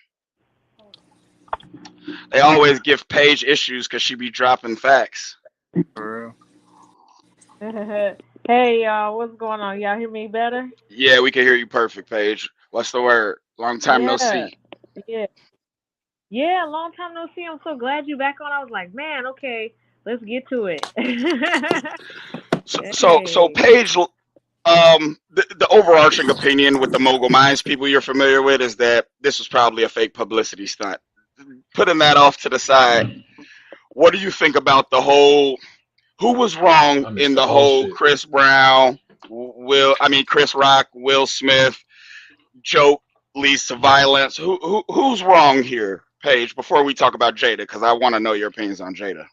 They always give Paige issues because she be dropping facts. For real. Hey, y'all, what's going on? Y'all hear me better? Yeah, we can hear you perfect, Paige. What's the word? Long time no see. Yeah, long time no see. I'm so glad you back on. I was like, man, okay, let's get to it. So Paige, the overarching opinion with the Mogul Minds people you're familiar with is that this was probably a fake publicity stunt. Putting that off to the side, what do you think about the whole? Who was wrong in the whole Chris Rock, Will Smith joke leads to violence? Who's wrong here? Paige, before we talk about Jada, because I want to know your opinions on Jada.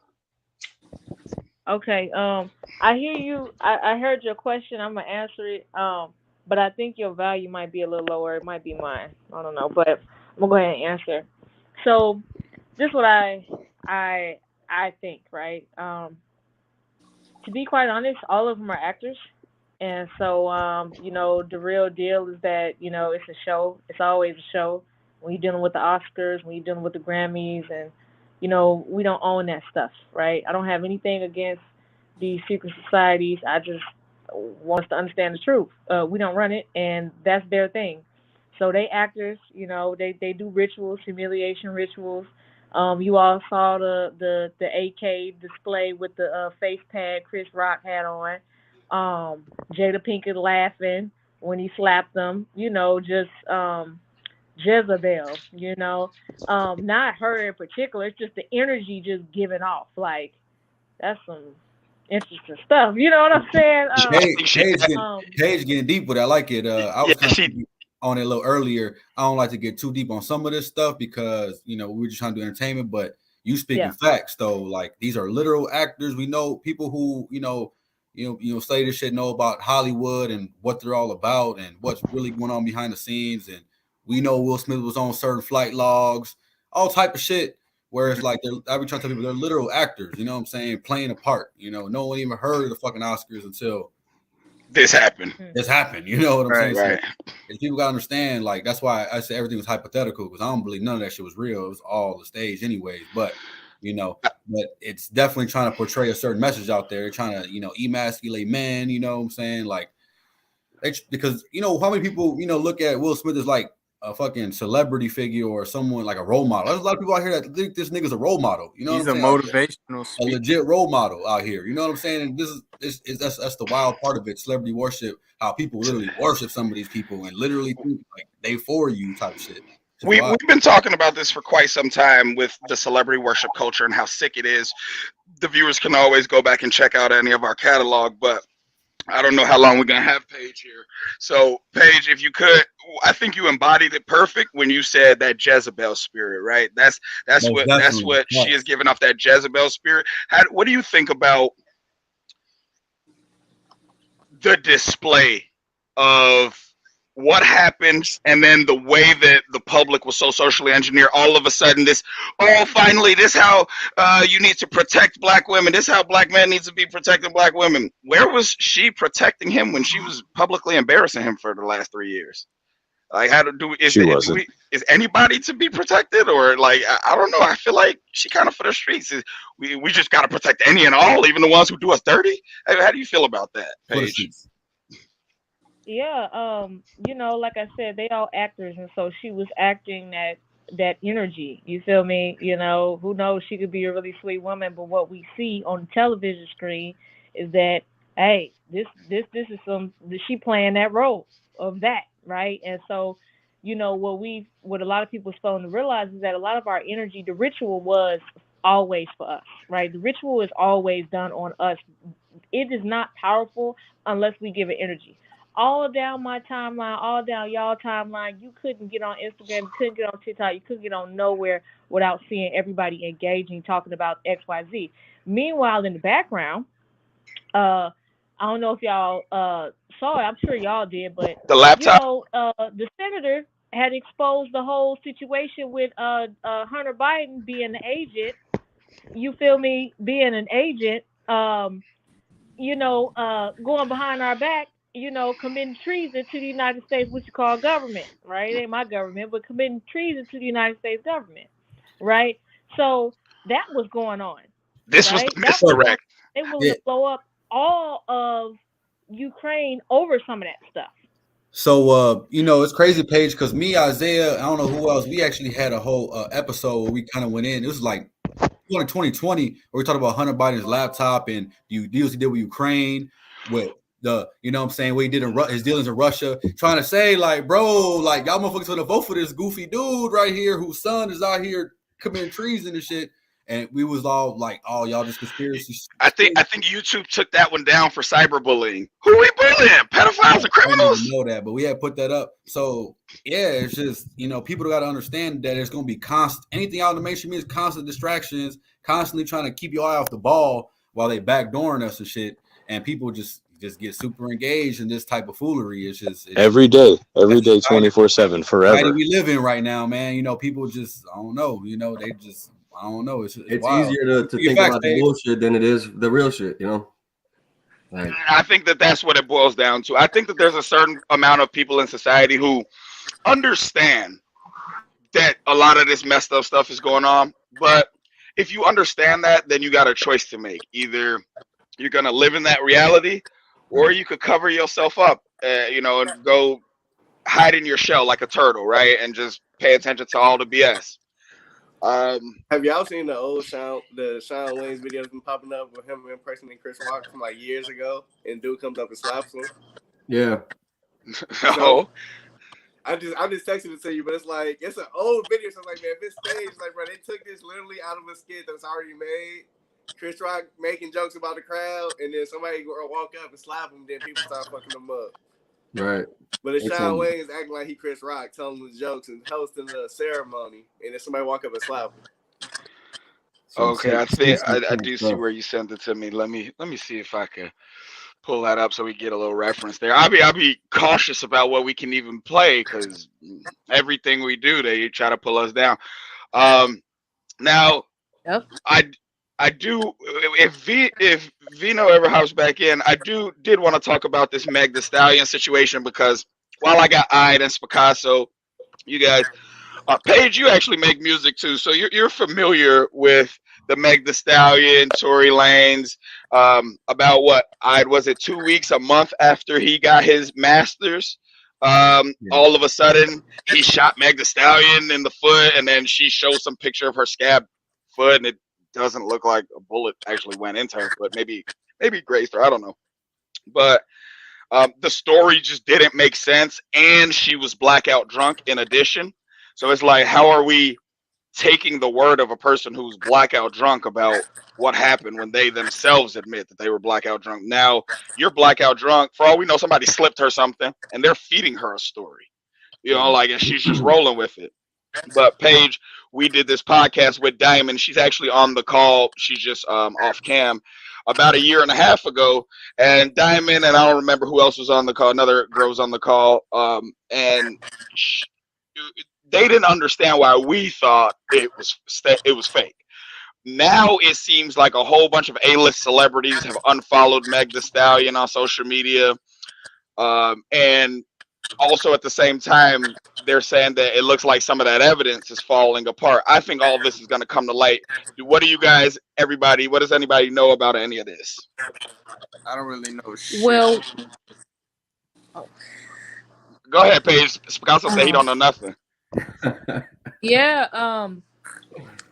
Okay. I hear you. I heard your question. I'm gonna answer it. But I think your value might be a little lower. It might be mine. I don't know. But I'm gonna go ahead and answer. So this is what I think, right? To be quite honest, all of them are actors. And so, the real deal is that, it's a show. It's always a show. When you're dealing with the Oscars, when you're dealing with the Grammys, and, we don't own that stuff, right? I don't have anything against these secret societies. I just want us to understand the truth. We don't run it, and that's their thing. So they actors, they do rituals, humiliation rituals. You all saw the AK display with the face pad Chris Rock had on. Jada Pinkett laughing when he slapped them. Just Jezebel. Not her in particular. It's just the energy just giving off. Like that's some interesting stuff. You know what I'm saying? Paige getting deep with it. I like it. I was kind of on it a little earlier. I don't like to get too deep on some of this stuff because we're just trying to do entertainment. But you speaking facts though, like these are literal actors. We know people who say this shit, know about Hollywood and what they're all about and what's really going on behind the scenes. And we know Will Smith was on certain flight logs, all type of shit. Where it's like I be trying to tell people they're literal actors. You know what I'm saying? Playing a part. No one even heard of the fucking Oscars until this happened. You know what I'm saying? Right. So, and people gotta understand, like that's why I say everything was hypothetical because I don't believe none of that shit was real. It was all the stage, anyways. But but it's definitely trying to portray a certain message out there. They're trying to emasculate men. You know what I'm saying? Like because how many people look at Will Smith as like a fucking celebrity figure or someone like a role model. There's a lot of people out here that think this nigga's a role model. You know, he's what I'm a saying? motivational A legit role model out here. You know what I'm saying? And that's the wild part of it. Celebrity worship. How people literally worship some of these people and literally think like they for you type of shit. We've been talking about this for quite some time with the celebrity worship culture and how sick it is. The viewers can always go back and check out any of our catalog, but I don't know how long we're gonna have Paige here. So Paige, if you could, I think you embodied it perfect when you said that Jezebel spirit, right? That's what she is giving off, that Jezebel spirit. What do you think about the display of what happened and then the way that the public was so socially engineered? All of a sudden finally this how you need to protect black women, this how black men need to be protecting black women. Where was she protecting him when she was publicly embarrassing him for the last 3 years? Like is anybody to be protected, or like I don't know, I feel like she kind of for the streets. We just got to protect any and all, even the ones who do us dirty. How do you feel about that, Paige? Yeah, like I said, they all actors, and so she was acting that energy. You feel me? Who knows? She could be a really sweet woman, but what we see on the television screen is that, hey, this is she playing that role of that, right? And so, what a lot of people are starting to realize is that a lot of our energy, the ritual was always for us, right? The ritual is always done on us. It is not powerful unless we give it energy. All down my timeline, all down y'all timeline, you couldn't get on Instagram, you couldn't get on TikTok, you couldn't get on nowhere without seeing everybody engaging, talking about XYZ. Meanwhile, in the background, I don't know if y'all saw it, I'm sure y'all did, but the laptop, the senator had exposed the whole situation with Hunter Biden being the agent. You feel me? Being an agent, going behind our back, committing treason to the United States, which you call government, right? It ain't my government, but committing treason to the United States government, right? So that was going on. This right? was the misdirect. They were willing to blow up all of Ukraine over some of that stuff. So, it's crazy, Paige, because me, Isaiah, I don't know who else, we actually had a whole episode where we kind of went in. It was like 2020, where we talked about Hunter Biden's laptop and the deals he did with Ukraine, with what he did in his dealings in Russia, trying to say, like, bro, like, y'all motherfuckers gonna vote for this goofy dude right here whose son is out here committing treason and shit. And we was all like, oh, y'all just conspiracy. I think YouTube took that one down for cyberbullying. Who we Really? Pedophiles are I criminals? didn't even know that, but we had put that up. So yeah, it's just, people got to understand that it's going to be constant. Anything out in the mainstream is constant distractions, constantly trying to keep your eye off the ball while they backdooring us and shit. And people just get super engaged in this type of foolery. It's every day, that's the 24/7, society forever. we live in right now, man. People just, I don't know. They just, I don't know. It's wild. easier to think about the bullshit than it is the real shit, Like, I think that's what it boils down to. I think that there's a certain amount of people in society who understand that a lot of this messed up stuff is going on. But if you understand that, then you got a choice to make. Either you're going to live in that reality, or you could cover yourself up, and go hide in your shell like a turtle, right? And just pay attention to all the BS. Have y'all seen the old Shawn Wayne's videos been popping up with him impersonating Chris Rock from like years ago, and dude comes up and slaps him? Yeah. So, I just texted it to you, but it's an old video. So man, if it's staged, bro, they took this literally out of a skit that was already made. Chris Rock making jokes about the crowd, and then somebody walk up and slap him, then people start fucking him up. Right. But it's Shawn Wayne's acting like he Chris Rock, telling the jokes and hosting the ceremony, and then somebody walk up and slap him. Okay, I do see where you sent it to me. Let me see if I can pull that up so we get a little reference there. I'll be cautious about what we can even play, because everything we do, they try to pull us down. Now, Yep. I do. If Vino ever hops back in, I did want to talk about this Meg Thee Stallion situation, because while I got Ide and Spicasso, you guys, Paige, you actually make music too, so you're familiar with the Meg Thee Stallion, Tory Lanez. About what, Ide, was it 2 weeks, a month after he got his master's? All of a sudden he shot Meg Thee Stallion in the foot, and then she shows some picture of her scabbed foot, and it doesn't look like a bullet actually went into her, but maybe grazed her. I don't know. But the story just didn't make sense, and she was blackout drunk in addition. So it's like, how are we taking the word of a person who's blackout drunk about what happened when they themselves admit that they were blackout drunk? Now you're blackout drunk. For all we know, somebody slipped her something, and they're feeding her a story. And she's just rolling with it. But Paige, we did this podcast with Diamond. She's actually on the call. She's just off cam about a year and a half ago. And Diamond, and I don't remember who else was on the call. Another girl was on the call. And they didn't understand why we thought it was fake. Now it seems like a whole bunch of A-list celebrities have unfollowed Meg Thee Stallion on social media. And also at the same time, they're saying that it looks like some of that evidence is falling apart. I think all of this is going to come to light. What do you guys, everybody, what does anybody know about any of this? I don't really know shit. Well, Go ahead, Paige. Spicasso said he don't know nothing. yeah.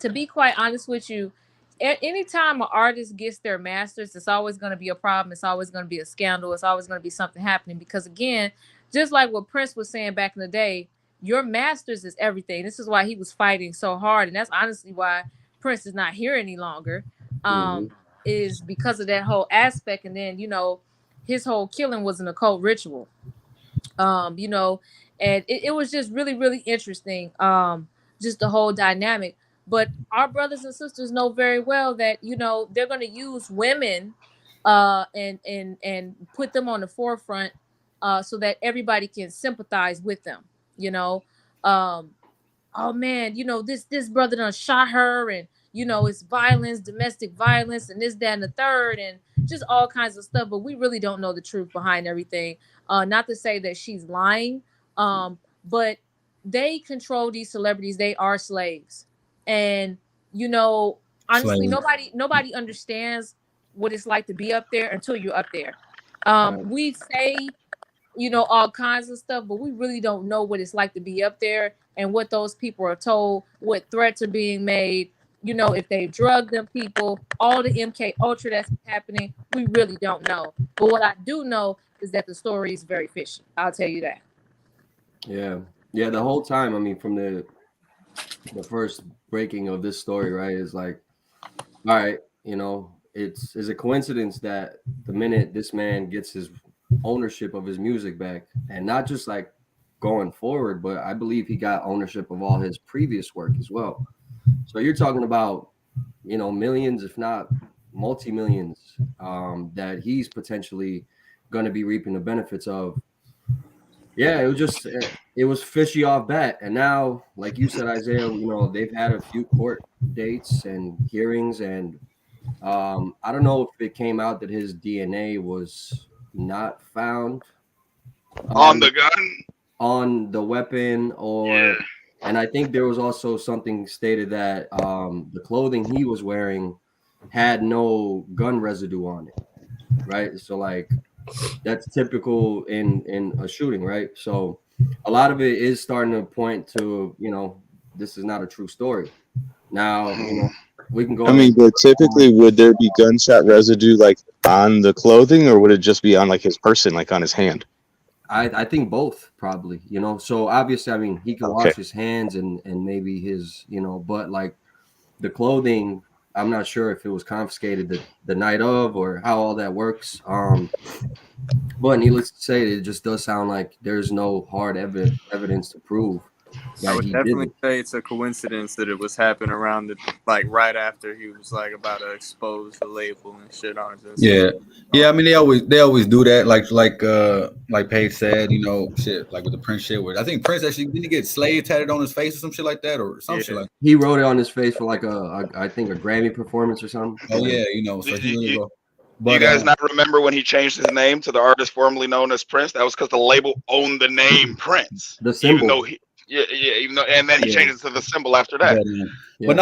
To be quite honest with you, anytime an artist gets their masters, it's always going to be a problem. It's always going to be a scandal. It's always going to be something happening, because again, just like what Prince was saying back in the day, your masters is everything. This is why he was fighting so hard, and that's honestly why Prince is not here any longer. Is because of that whole aspect. And then his whole killing was an occult ritual. And it was just really, really interesting. Just the whole dynamic. But our brothers and sisters know very well that they're going to use women and put them on the forefront so that everybody can sympathize with them. Oh man, this brother done shot her, and it's violence, domestic violence, and this, that, and the third, and just all kinds of stuff. But we really don't know the truth behind everything. Not to say that she's lying, but they control these celebrities. They are slaves. And honestly, nobody understands what it's like to be up there until you're up there. We say all kinds of stuff, but we really don't know what it's like to be up there and what those people are told, what threats are being made, if they drug them people, all the MK Ultra that's happening. We really don't know. But what I do know is that the story is very fishy. I'll tell you that. Yeah. The whole time, I mean, from the first breaking of this story, right, is like, all right, it's a coincidence that the minute this man gets his ownership of his music back, and not just like going forward, but I believe he got ownership of all his previous work as well. So you're talking about, millions, if not multi-millions, that he's potentially going to be reaping the benefits of. Yeah, it was fishy off bat. And now, like you said, Isaiah, they've had a few court dates and hearings, and I don't know if it came out that his DNA was not found On the gun? on the weapon, and I think there was also something stated that the clothing he was wearing had no gun residue on it, right? So like that's typical in a shooting, right? So a lot of it is starting to point to, this is not a true story. Now, we can go. I mean, but typically, would there be gunshot residue like on the clothing, or would it just be on like his person, like on his hand? I think both probably, so obviously, I mean, he can wash his hands and maybe his, but like the clothing, I'm not sure if it was confiscated the night of or how all that works. But needless to say, it just does sound like there's no hard evidence to prove I would definitely say it's a coincidence that it was happening around right after he was like about to expose the label and shit on it. Yeah. I mean, they always do that. Like Paige said, shit, like with the Prince shit. Where I think Prince actually didn't he get slave tatted on his face or some shit like that, or some shit like. He wrote it on his face for like I think a Grammy performance or something. Oh yeah, so he really go. Do you guys not remember when he changed his name to the artist formerly known as Prince? That was because the label owned the name Prince. The symbol. Even though and then he changed it to the symbol after that. But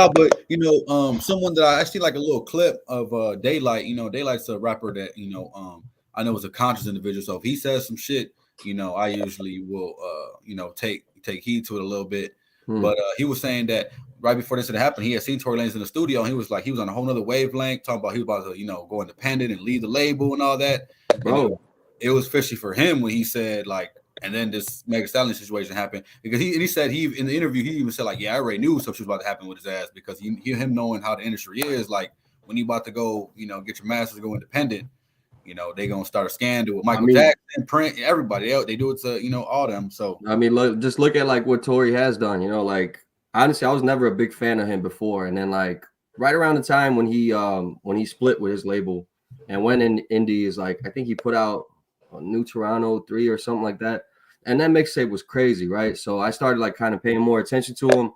someone that I actually like a little clip of Daylight. Daylight's a rapper that I know is a conscious individual. So if he says some shit, I usually will take heed to it a little bit. But he was saying that right before this had happened, he had seen Tory Lanez in the studio, and he was on a whole nother wavelength, talking about he was about to go independent and leave the label and all that. Bro, it was fishy for him when he said like. And then this Megan Stallion situation happened because he said in the interview he even said like, yeah, I already knew something was about to happen with his ass because him knowing how the industry is, like when you about to go get your masters, go independent, they gonna start a scandal with Michael Jackson, Prince, everybody else. They do it to all them. So I mean, just look at like what Tory has done. Like honestly, I was never a big fan of him before, and then like right around the time when he split with his label and went in indies, like I think he put out New Toronto 3 or something like that, and that mixtape was crazy, right? So I started like kind of paying more attention to him.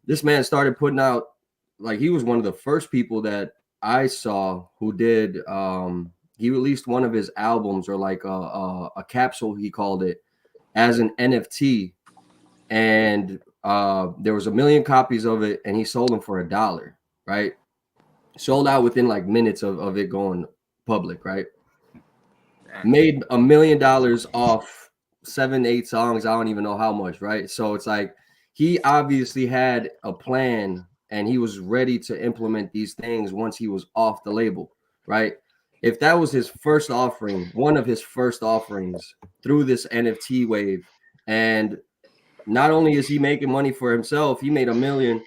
This man started putting out, like he was one of the first people that I saw who did he released one of his albums or like a capsule, he called it, as an NFT, and there was 1 million copies of it, and he sold them for $1, right? Sold out within like minutes of it going public, right? Made $1 million off 7-8 songs. I don't even know how much, right? So it's like he obviously had a plan and he was ready to implement these things once he was off the label, right? If that was his first offering, one of his first offerings through this NFT wave, and not only is he making money for himself, he made $1 million.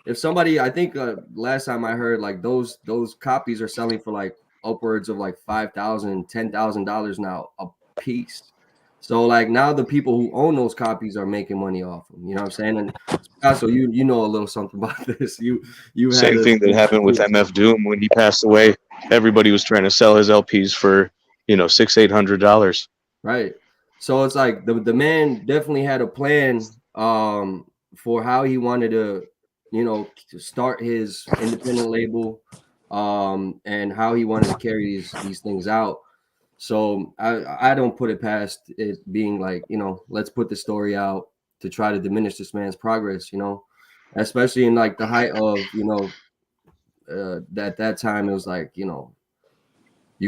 If somebody, I think last time I heard, like those copies are selling for like upwards of like $5,000, $10,000 now a piece. So like now the people who own those copies are making money off them. You know what I'm saying? And so you know a little something about this. You same thing that happened with MF Doom when he passed away. Everybody was trying to sell his LPs for $600-800. Right. So it's like the man definitely had a plan for how he wanted to to start his independent label. And how he wanted to carry these things out. So I don't put it past it being like, let's put the story out to try to diminish this man's progress, especially in like the height of, that time it was like, you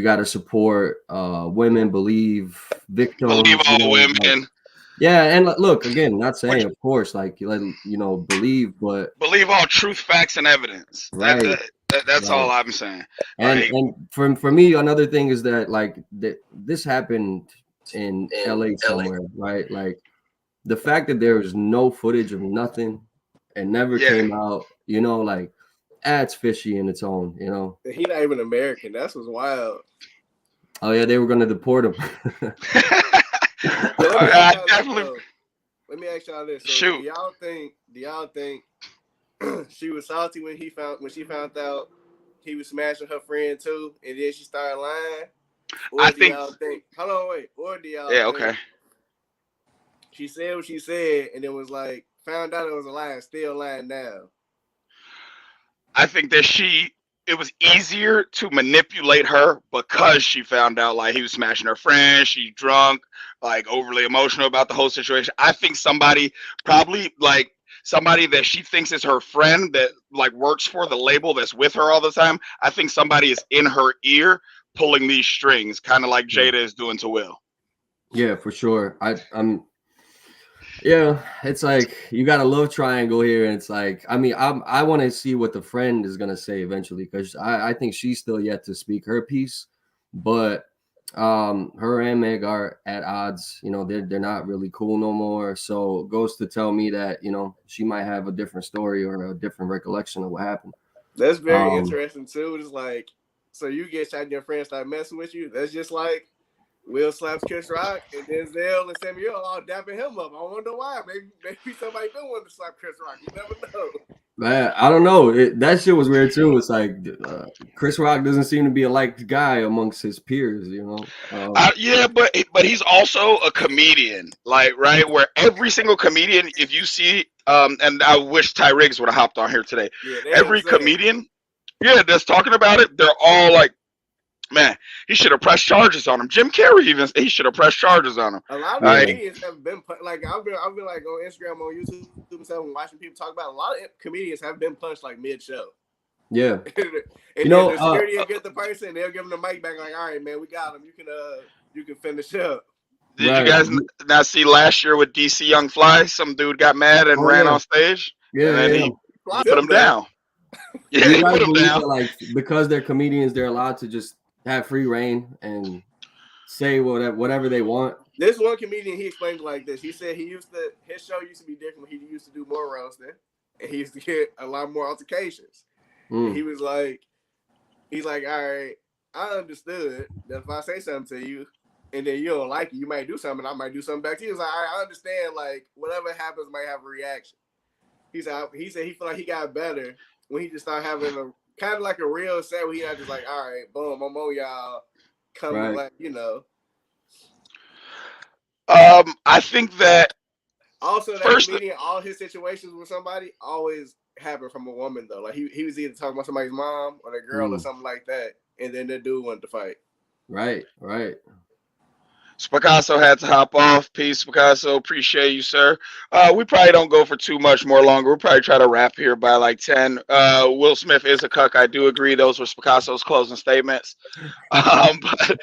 got to support women, believe victims. Believe all women. Yeah, and look, again, not saying, of course, like, believe, but believe all truth, facts, and evidence. Right. That's all I'm saying. And for me, another thing is that like this happened in LA somewhere, right? Like the fact that there was no footage of nothing and never came out, like that's fishy in its own, He not even American. That's what's wild. Oh yeah, they were gonna deport him. Let me ask y'all this. So Shoot. do y'all think she was salty when she found out he was smashing her friend too, and then she started lying? Or do y'all think she said what she said and it was like found out it was a lie and still lying now? I think that it was easier to manipulate her because she found out like he was smashing her friend. She drunk, like overly emotional about the whole situation. I think somebody that she thinks is her friend that like works for the label that's with her all the time. I think somebody is in her ear pulling these strings, kind of like Jada is doing to Will. Yeah, for sure. Yeah, it's like you got a love triangle here, and it's like I want to see what the friend is gonna say eventually, because I think she's still yet to speak her piece, but her and Meg are at odds. They're not really cool no more. So it goes to tell me that she might have a different story or a different recollection of what happened. That's very interesting too. It's like, so you get shot and your friends start messing with you. That's just like Will slaps Chris Rock and Denzel and Samuel all dapping him up. I wonder why. Maybe somebody been wanting to slap Chris Rock. You never know. Man, I don't know. That shit was weird too. It's like Chris Rock doesn't seem to be a liked guy amongst his peers. Yeah, but he's also a comedian, like right where every single comedian, if you see, and I wish Ty Riggs would have hopped on here today. Yeah, every comedian, that's talking about it. They're all like, man, he should have pressed charges on him. Jim Carrey he should have pressed charges on him. A lot of comedians have been like I've been like on Instagram, on YouTube, and stuff, and watching people talk about it. A lot of comedians have been punched like mid-show. Yeah, and the security will get the person, they'll give them the mic back. Like, all right, man, we got him. You can finish up. Did you guys not see last year with DC Young Fly? Some dude got mad and ran on stage. Yeah, and then he put him down. Yeah, he put him down. Like, because they're comedians, they're allowed to just have free reign and say whatever they want. This one comedian, he explained it like this. He said his show used to be different. He used to do more roasting, and he used to get a lot more altercations. And he was like, all right, I understood that if I say something to you and then you don't like it, you might do something, I might do something back to you. He was like, I understand, like, whatever happens might have a reaction. He said he felt like he got better when he just started having a kind of like a real set where he had just like, all right, boom, I'm on y'all, come like, I think that also that comedian, all his situations with somebody always happen from a woman though. Like he was either talking about somebody's mom or their girl or something like that, and then the dude wanted to fight. Right. Picasso had to hop off. Peace, Picasso. Appreciate you, sir. We probably don't go for too much more longer. We'll probably try to wrap here by like 10. Will Smith is a cuck. I do agree. Those were Picasso's closing statements. But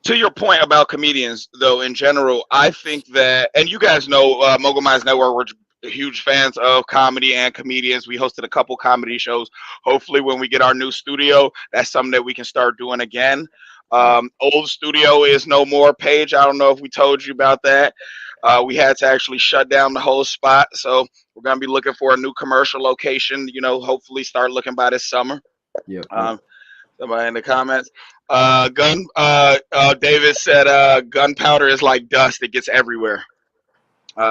to your point about comedians, though, in general, I think that, and you guys know, Mogul Minds Network, we're huge fans of comedy and comedians. We hosted a couple comedy shows. Hopefully, when we get our new studio, that's something that we can start doing again. Old studio is no more. Paige, I don't know if we told you about that. We had to actually shut down the whole spot, so we're gonna be looking for a new commercial location. Hopefully start looking by this summer. Yeah. Somebody in the comments. David said gunpowder is like dust; it gets everywhere.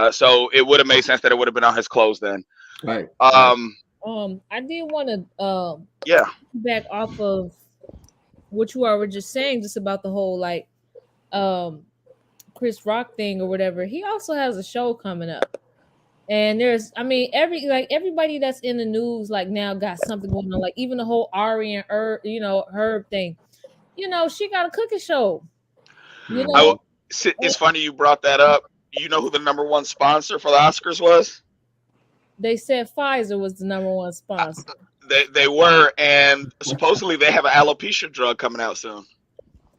So it would have made sense that it would have been on his clothes then. Right. I did want to back off of what you were just saying, just about the whole like Chris Rock thing or whatever. He also has a show coming up, and everybody that's in the news like now got something going on. Like even the whole Ari and Herb thing. She got a cooking show. It's funny you brought that up. You know who the number one sponsor for the Oscars was? They said Pfizer was the number one sponsor. They were, and supposedly they have an alopecia drug coming out soon.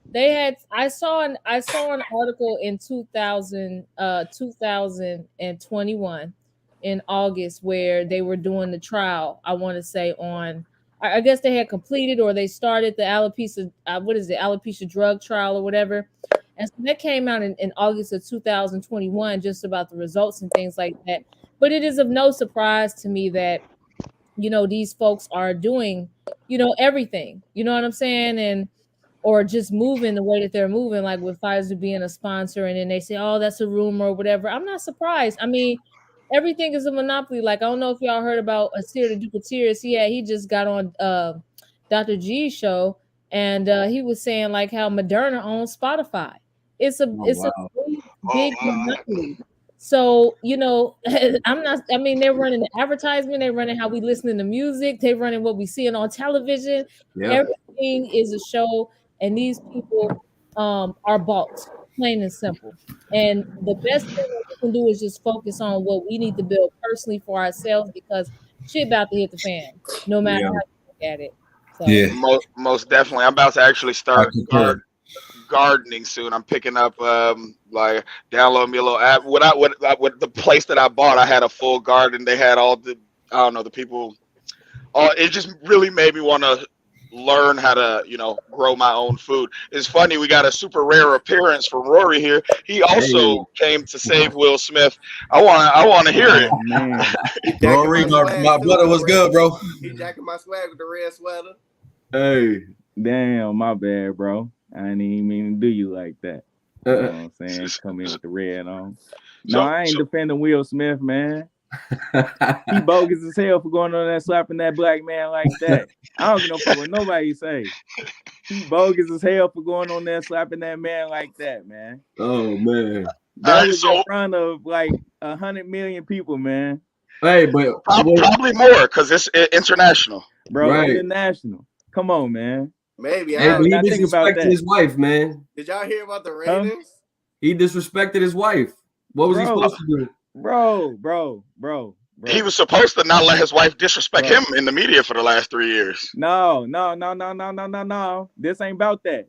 They had. I saw an article in 2021 in August where they were doing the trial. I want to say on. I guess they had completed or they started the alopecia. Alopecia drug trial or whatever. And so that came out in August of 2021, just about the results and things like that. But it is of no surprise to me that these folks are doing everything. You know what I'm saying? And or just moving the way that they're moving, like with Pfizer being a sponsor, and then they say, "Oh, that's a rumor" or whatever. I'm not surprised. I mean, everything is a monopoly. Like I don't know if y'all heard about Asir the Duke of Tears. He just got on Dr. G's show, and he was saying like how Moderna owns Spotify. It's a big monopoly. So, I mean, they're running the advertisement, they're running how we listening to music, they're running what we seeing on television. Yeah. Everything is a show, and these people are bought, plain and simple. And the best thing that we can do is just focus on what we need to build personally for ourselves, because shit about to hit the fan, no matter how you look at it. So Yeah. Most definitely. I'm about to actually start gardening soon. I'm picking up like download me a little app. What the place that I bought, I had a full garden. They had all the the people. It just really made me want to learn how to grow my own food. It's funny, we got a super rare appearance from Rory here. He also came to save Will Smith. I want to hear it. Man. Rory, my brother was good, bro. He jacking my swag with the red sweater. Hey, damn, my bad, bro. I didn't even mean to do you like that. You know what I'm saying? Come in with the red on. No, I ain't defending Will Smith, man. He bogus as hell for going on there slapping that black man like that. I don't give no fuck what nobody say. He bogus as hell for going on there slapping that man like that, man. Oh man, that was in front of like 100 million people, man. Hey, but probably more because it's international, bro. Right. International. Come on, man. Maybe. Hey, he disrespected his wife, man. Did y'all hear about the ratings? He disrespected his wife. What was he supposed to do? Bro. He was supposed to not let his wife disrespect him in the media for the last 3 years. No. This ain't about that.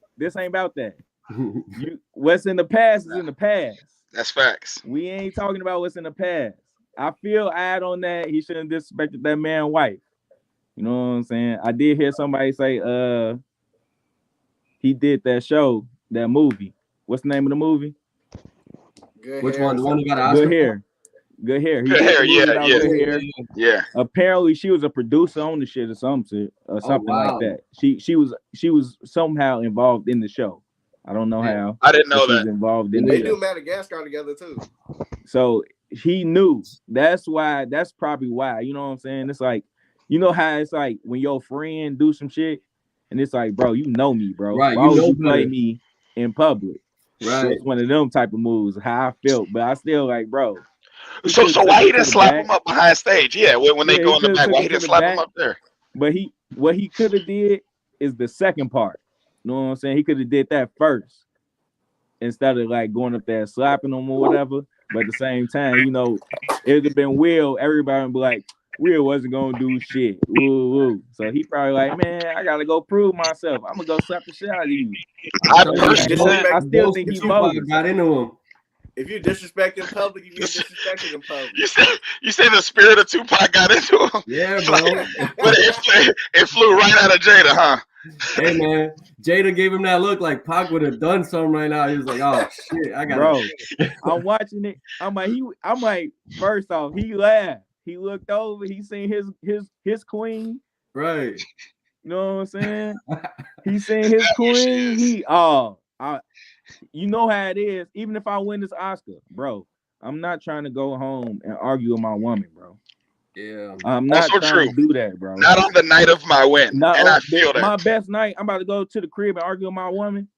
What's in the past is in the past. That's facts. We ain't talking about what's in the past. I feel on that he shouldn't have disrespected that man's wife. You know what I'm saying? I did hear somebody say he did that show, that movie. What's the name of the movie? Which one? The one who got an Oscar? Good Hair. Good Hair. Yeah. Apparently, she was a producer on the shit or something like that. She was somehow involved in the show. I don't know how. I didn't know that. She's involved in they do Madagascar together too. So he knew. That's probably why. You know what I'm saying? It's like, you know how it's like when your friend do some shit, and it's like, bro, you know me, bro. Right. Why would you play me in public? Right. It's one of them type of moves. How I felt, but I still like, bro. So why he didn't slap him up behind stage? Yeah, when they go in the back, why he didn't slap him up there? But what he could have did is the second part. You know what I'm saying? He could have did that first instead of like going up there and slapping him or whatever. But at the same time, it would have been Will. Everybody would be like, Will wasn't gonna do shit. Woo. So he probably like, man, I gotta go prove myself. I'm gonna go slap the shit out of you. I still think he bogus. Got into him. If you disrespect in public, you get disrespected in public. You say the spirit of Tupac got into him? Yeah, bro. But it flew right out of Jada, huh? Hey man, Jada gave him that look like Pac would have done something right now. He was like, "Oh shit, I got." Bro, I'm watching it. I'm like, first off, he laughed. He looked over. He seen his queen. Right. You know what I'm saying? He seen his queen. You know how it is. Even if I win this Oscar, bro, I'm not trying to go home and argue with my woman, bro. Yeah, I'm not trying to do that, bro. Not on the night of my win. I feel that. My best night, I'm about to go to the crib and argue with my woman,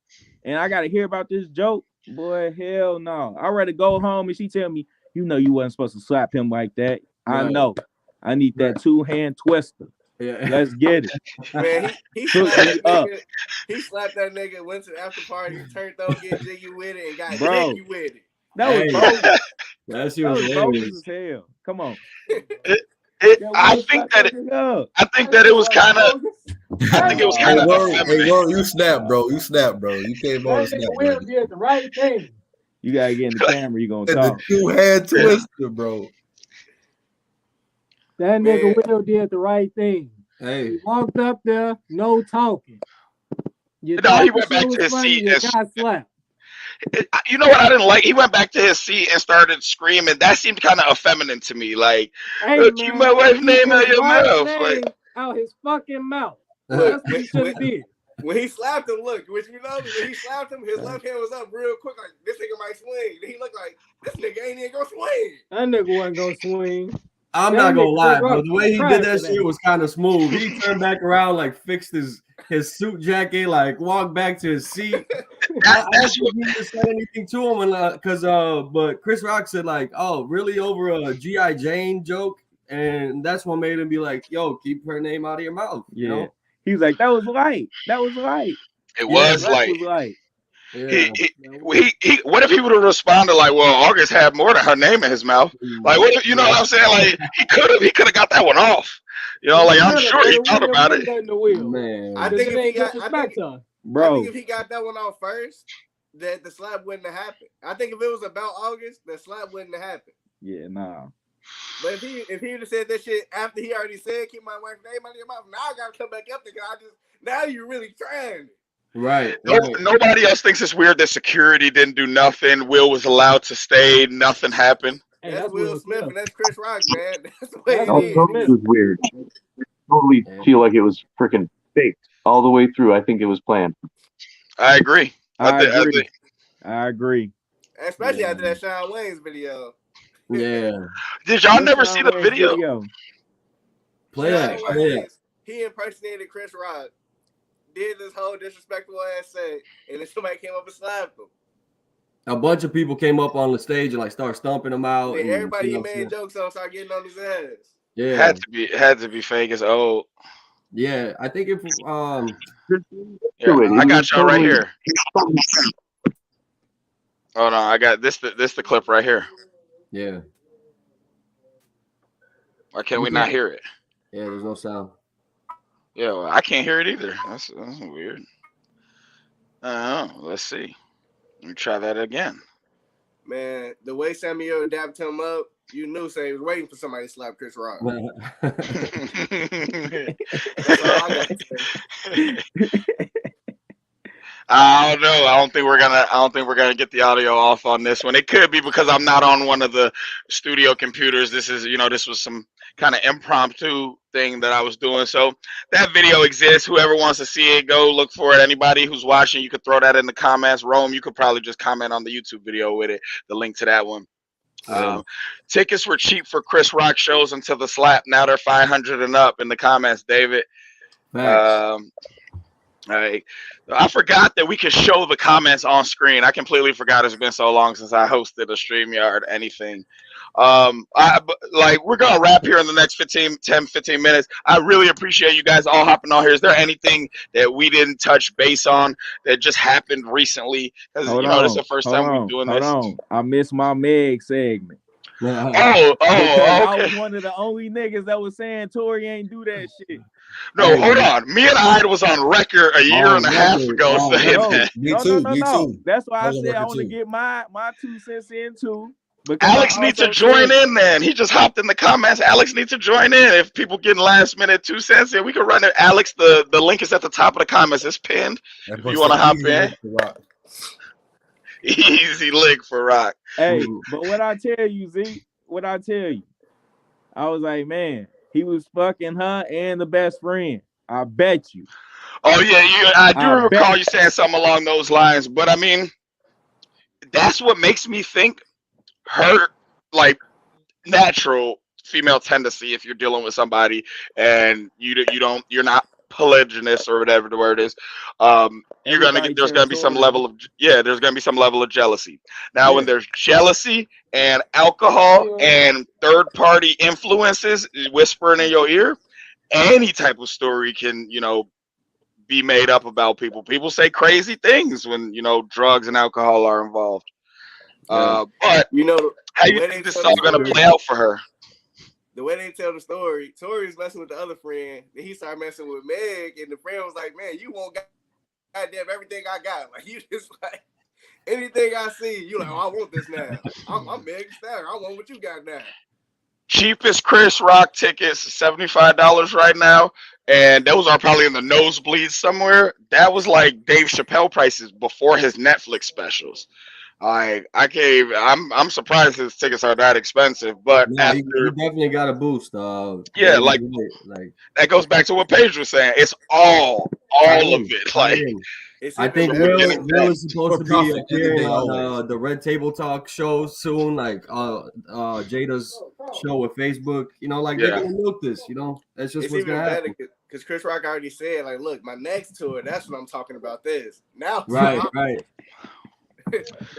and I got to hear about this joke. Boy, hell no. I'd rather go home and she tell me, you wasn't supposed to slap him like that. Right. I know. I need that 2-hand twister. Yeah. Let's get it. Man, he slapped that nigga, went to the after party, turned up, get jiggy with it, and got jiggy with it. That was bogus. That was bogus as hell. Come on. I think that it was kind of. I think it was kind of. Hey, you snap, bro. You came on. Will did the right thing. You gotta get in the camera. You gonna talk. The 2-hand twister, bro. That nigga Will did the right thing. Hey, he walked up there, no talking. He went back to his seat and got slapped. You know what I didn't like? He went back to his seat and started screaming. That seemed kind of effeminate to me. Like, keep my wife's name out your mouth. Out his fucking mouth. That's what he should have did. When he slapped him, look, which you know, when he slapped him, his left hand was up real quick, like this nigga might swing. Then he looked like this nigga ain't even gonna swing. That nigga wasn't gonna swing. I'm That not gonna nigga lie, Chris bro. Rock The way he tried did for that that. shit was kind of smooth. He turned back around, like fixed his suit jacket, like walked back to his seat. I don't think he even said anything to him, but Chris Rock said like, "Oh, really?" over a G.I. Jane joke, and that's what made him be like, "Yo, keep her name out of your mouth." You know? He was like, "That was light. That was light. It was That like was light." he what if he would have responded like, well, August had more than her name in his mouth? Like, what if, you know what I'm saying? Like, he could have got that one off. You know, like, I'm sure he thought about it. Man, I think if he got, I think if he got that one off first, that the slap wouldn't have happened. I think if it was about August, the slap wouldn't have happened. Yeah, nah. But if he would have said that shit after he already said keep my wife's name out of your mouth, now I gotta come back up there because now you're really trying. Right. Nobody else thinks it's weird that security didn't do nothing. Will was allowed to stay. Nothing happened. Hey, that's Will Smith and that's Chris Rock, man. That's the way I it totally is. was weird. I totally feel like it was freaking faked all the way through. I think it was planned. I agree. I agree. Especially after that Shawn Wayne's video. Yeah. Did y'all never see the video? Play that. He impersonated Chris Rock, did this whole disrespectful ass say, and then somebody came up and slapped him. A bunch of people came up on the stage and like start stomping him out. And And, everybody you he know, made jokes on started getting on his ass. Yeah. Had to be fake as old. Yeah, I think if I got y'all right here. Oh no, I got this the clip right here. Yeah. Why can't we not hear it? Yeah, there's no sound. Yeah, well, I can't hear it either. That's weird. Let's see. Let me try that again. Man, the way Samuel dapped him up, you knew Say was waiting for somebody to slap Chris Rock. That's all I got to say. I don't know. I don't think we're gonna get the audio off on this one. It could be because I'm not on one of the studio computers. This was some kind of impromptu thing that I was doing. So that video exists. Whoever wants to see it, go look for it. Anybody who's watching, you could throw that in the comments. Rome, you could probably just comment on the YouTube video with it. The link to that one. Tickets were cheap for Chris Rock shows until the slap. Now they're $500 and up in the comments, David. I forgot that we could show the comments on screen. I completely forgot. It's been so long since I hosted a StreamYard anything. We're gonna wrap here in the next 15 minutes. I really appreciate you guys all hopping on here. Is there anything that we didn't touch base on that just happened recently? Because this is the first time we're doing this. Hold on, I missed my Meg segment. Okay. I was one of the only niggas that was saying Tory ain't do that shit. No, hold on. Me and Hyde was on record a year and a half ago saying that. Me too. That's why I said I want to get my 2 cents in too. Alex needs to join in, man. He just hopped in the comments. Alex needs to join in. If people getting last minute 2 cents in, we can run it. Alex, the link is at the top of the comments. It's pinned. If you want to hop in. Easy lick for Rock. Hey, but what I tell you, Z, I was like, man, he was fucking her and the best friend. I bet you. Oh yeah, I do recall you saying something along those lines. But I mean, that's what makes me think her like natural female tendency. If you're dealing with somebody and you're not polygynous or whatever the word is, there's gonna be some level of jealousy. Now, when there's jealousy and alcohol and third party influences whispering in your ear, any type of story can be made up about people. People say crazy things when drugs and alcohol are involved. But how you think this is all gonna play out for her? The way they tell the story, Tory's messing with the other friend. Then he started messing with Meg, and the friend was like, "Man, you want goddamn everything I got. Like you just like anything I see, you like, oh, I want this now. I'm Meg Stallion. I want what you got now." Cheapest Chris Rock tickets, $75 right now, and those are probably in the nosebleeds somewhere. That was like Dave Chappelle prices before his Netflix specials. I can't. I'm surprised his tickets are that expensive. But No, after, you definitely got a boost. yeah, like that goes back to what Paige was saying. It's all of it. Like It's I even think better. Will is supposed to For be profit, end of the appearing day, on always. the Red Table Talk show soon, like Jada's show with Facebook. You know, like they're Yeah. gonna milk this. You know, that's just It's what's even gonna better happen. because Chris Rock already said, like, look, my next tour, that's what I'm talking about. This now, Right. now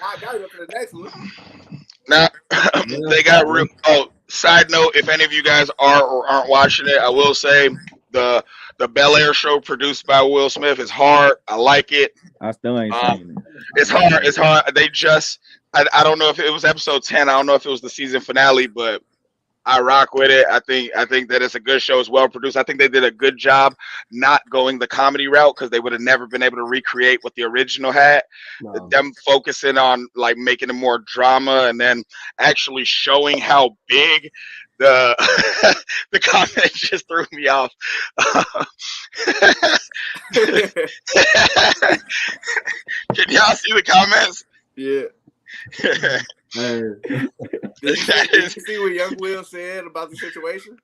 I gotta go to the next one. Now they got real. Oh, side note: if any of you guys are or aren't watching it, I will say the Bel Air show produced by Will Smith is hard. I like it. I still ain't seen it. It's hard. It's hard. They just. I don't know if it was episode 10. I don't know if it was the season finale, but I rock with it. I think that it's a good show. It's well produced. I think they did a good job not going the comedy route because they would have never been able to recreate what the original had. No. Them focusing on like making it more drama and then actually showing how big the the comment just threw me off. Can y'all see the comments? Yeah. Did you see what Young Will said about the situation?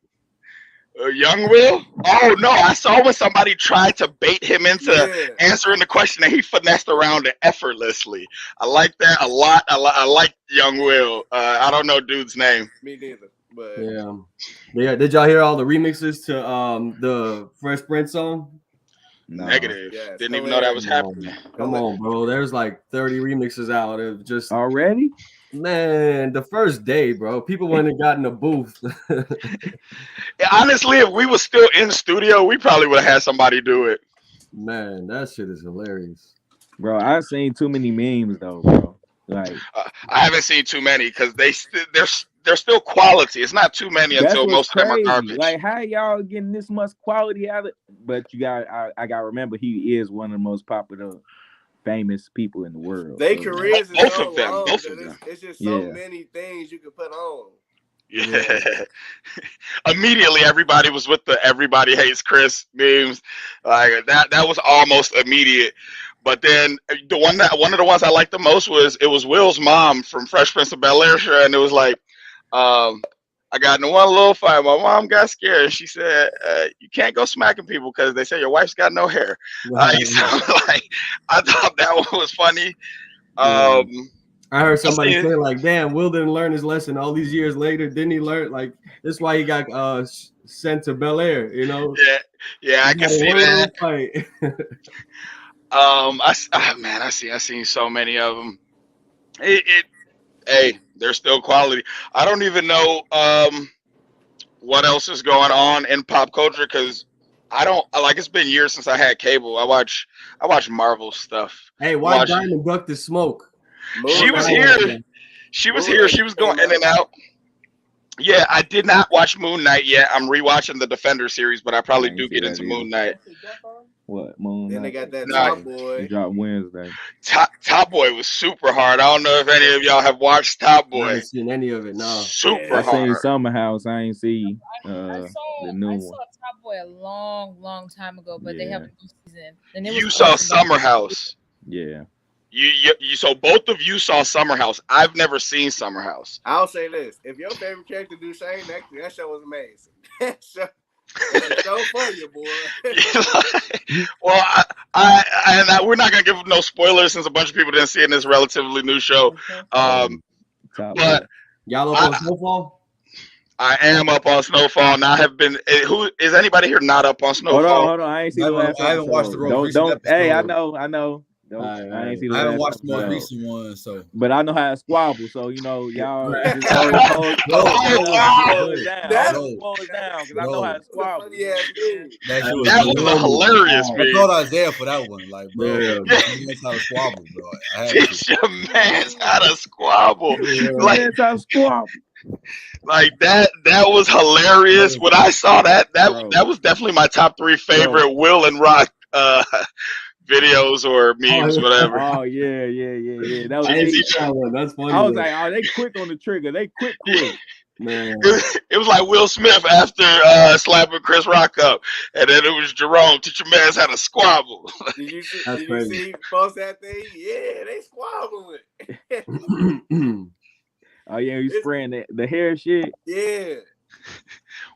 Young Will? Oh no! I saw when somebody tried to bait him into answering the question, and he finessed around it effortlessly. I like that a lot. I like Young Will. I don't know dude's name. Me neither. But Yeah. Did y'all hear all the remixes to the Fresh Prince song? No. Negative. Yes, Didn't even know that was happening. Come on, bro. There's like 30 remixes out of just already. Man, the first day, bro. People went and got in the booth. Honestly, if we were still in studio, we probably would have had somebody do it. Man, that shit is hilarious. Bro, I've seen too many memes though, bro. Like I haven't seen too many because they're still quality. It's not too many that's until what's most of them are crazy. garbage. Like how y'all getting this much quality out of it? But you got I gotta remember he is one of the most popular famous people in the world. They so, careers is both so of them. long Both that of them. it's just so Yeah. many things you can put on. Yeah. Immediately, everybody was with the "everybody hates Chris" memes. Like that was almost immediate. But then one of the ones I liked the most was Will's mom from Fresh Prince of Bel Air, and it was like, I got into one little fight. My mom got scared, and she said, "You can't go smacking people because they say your wife's got no hair." Like I thought that one was funny. I heard somebody say like, "Damn, Will didn't learn his lesson all these years later. Didn't he learn? Like this is why he got sent to Bel Air, you know?" Yeah, I can see that. Fight. I seen so many of them. Hey, they're still quality. I don't even know what else is going on in pop culture because I don't like. It's been years since I had cable. I watch Marvel stuff. Hey, why Diamond duck the smoke? She was here. She was here. She was going in and out. Yeah, I did not watch Moon Knight yet. I'm rewatching the Defender series, but I probably do get into Moon Knight. What Moon Then Knight? they got that Top Boy. It dropped Wednesday. Top Boy was super hard. I don't know if any of y'all have watched Top Boy. I haven't seen any of it. No. Super I seen hard. Summer House. I ain't see I the saw new one. Top Boy a long time ago, but they Yeah. have a new season. And it was You saw awesome. Summer House. Yeah. You so both of you saw Summer House. I've never seen Summer House. I'll say this: if your favorite character do Shane, that show was amazing. That show, it's a show for you, boy. Well, we're not gonna give no spoilers since a bunch of people didn't see it in this relatively new show. But y'all up on Snowfall? I am up on Snowfall, and I have been. Who is anybody here not up on Snowfall? Hold on. I ain't seen the last I haven't watched the episode. most recent episode. Hey, I know. I ain't seen the I haven't last watched the most episode. recent one, so. But I know how to squabble, so you know y'all just slow it down. Slow it down, because I know how to squabble. That was a hilarious I video. thought I was there for that one, like, bro. That's how to squabble, bro. I had Teach your man how to squabble. Like that was hilarious. When I saw that was definitely my top 3 favorite Will and Rock videos or memes, whatever. Oh yeah. That was That's funny. I was like, oh, they quick on the trigger. They quick. Man. It was like Will Smith after slapping Chris Rock up, and then it was Jerome. Teach your man's how to squabble. Did you see? That's Did crazy. you see post that thing? Yeah, they squabbling. Oh yeah, you spraying the hair shit. Yeah.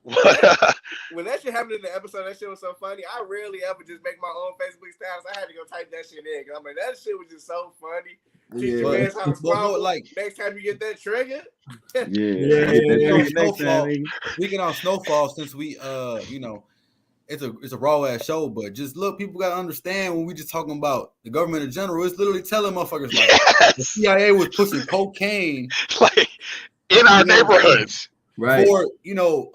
What? When that shit happened in the episode, that shit was so funny. I rarely ever just make my own Facebook status. I had to go type that shit in. I'm like, that shit was just so funny. Teach your Yeah. man's how to But squabble. like, Next time you get that trigger. Yeah. Yeah. Get that speaking on trigger next time, Snowfall, nigga. speaking on Snowfall, since we you know, it's a raw ass show, but just look, people gotta understand when we just talking about the government in general, it's literally telling motherfuckers like the CIA was pushing cocaine like in our you know, neighborhoods. Right. for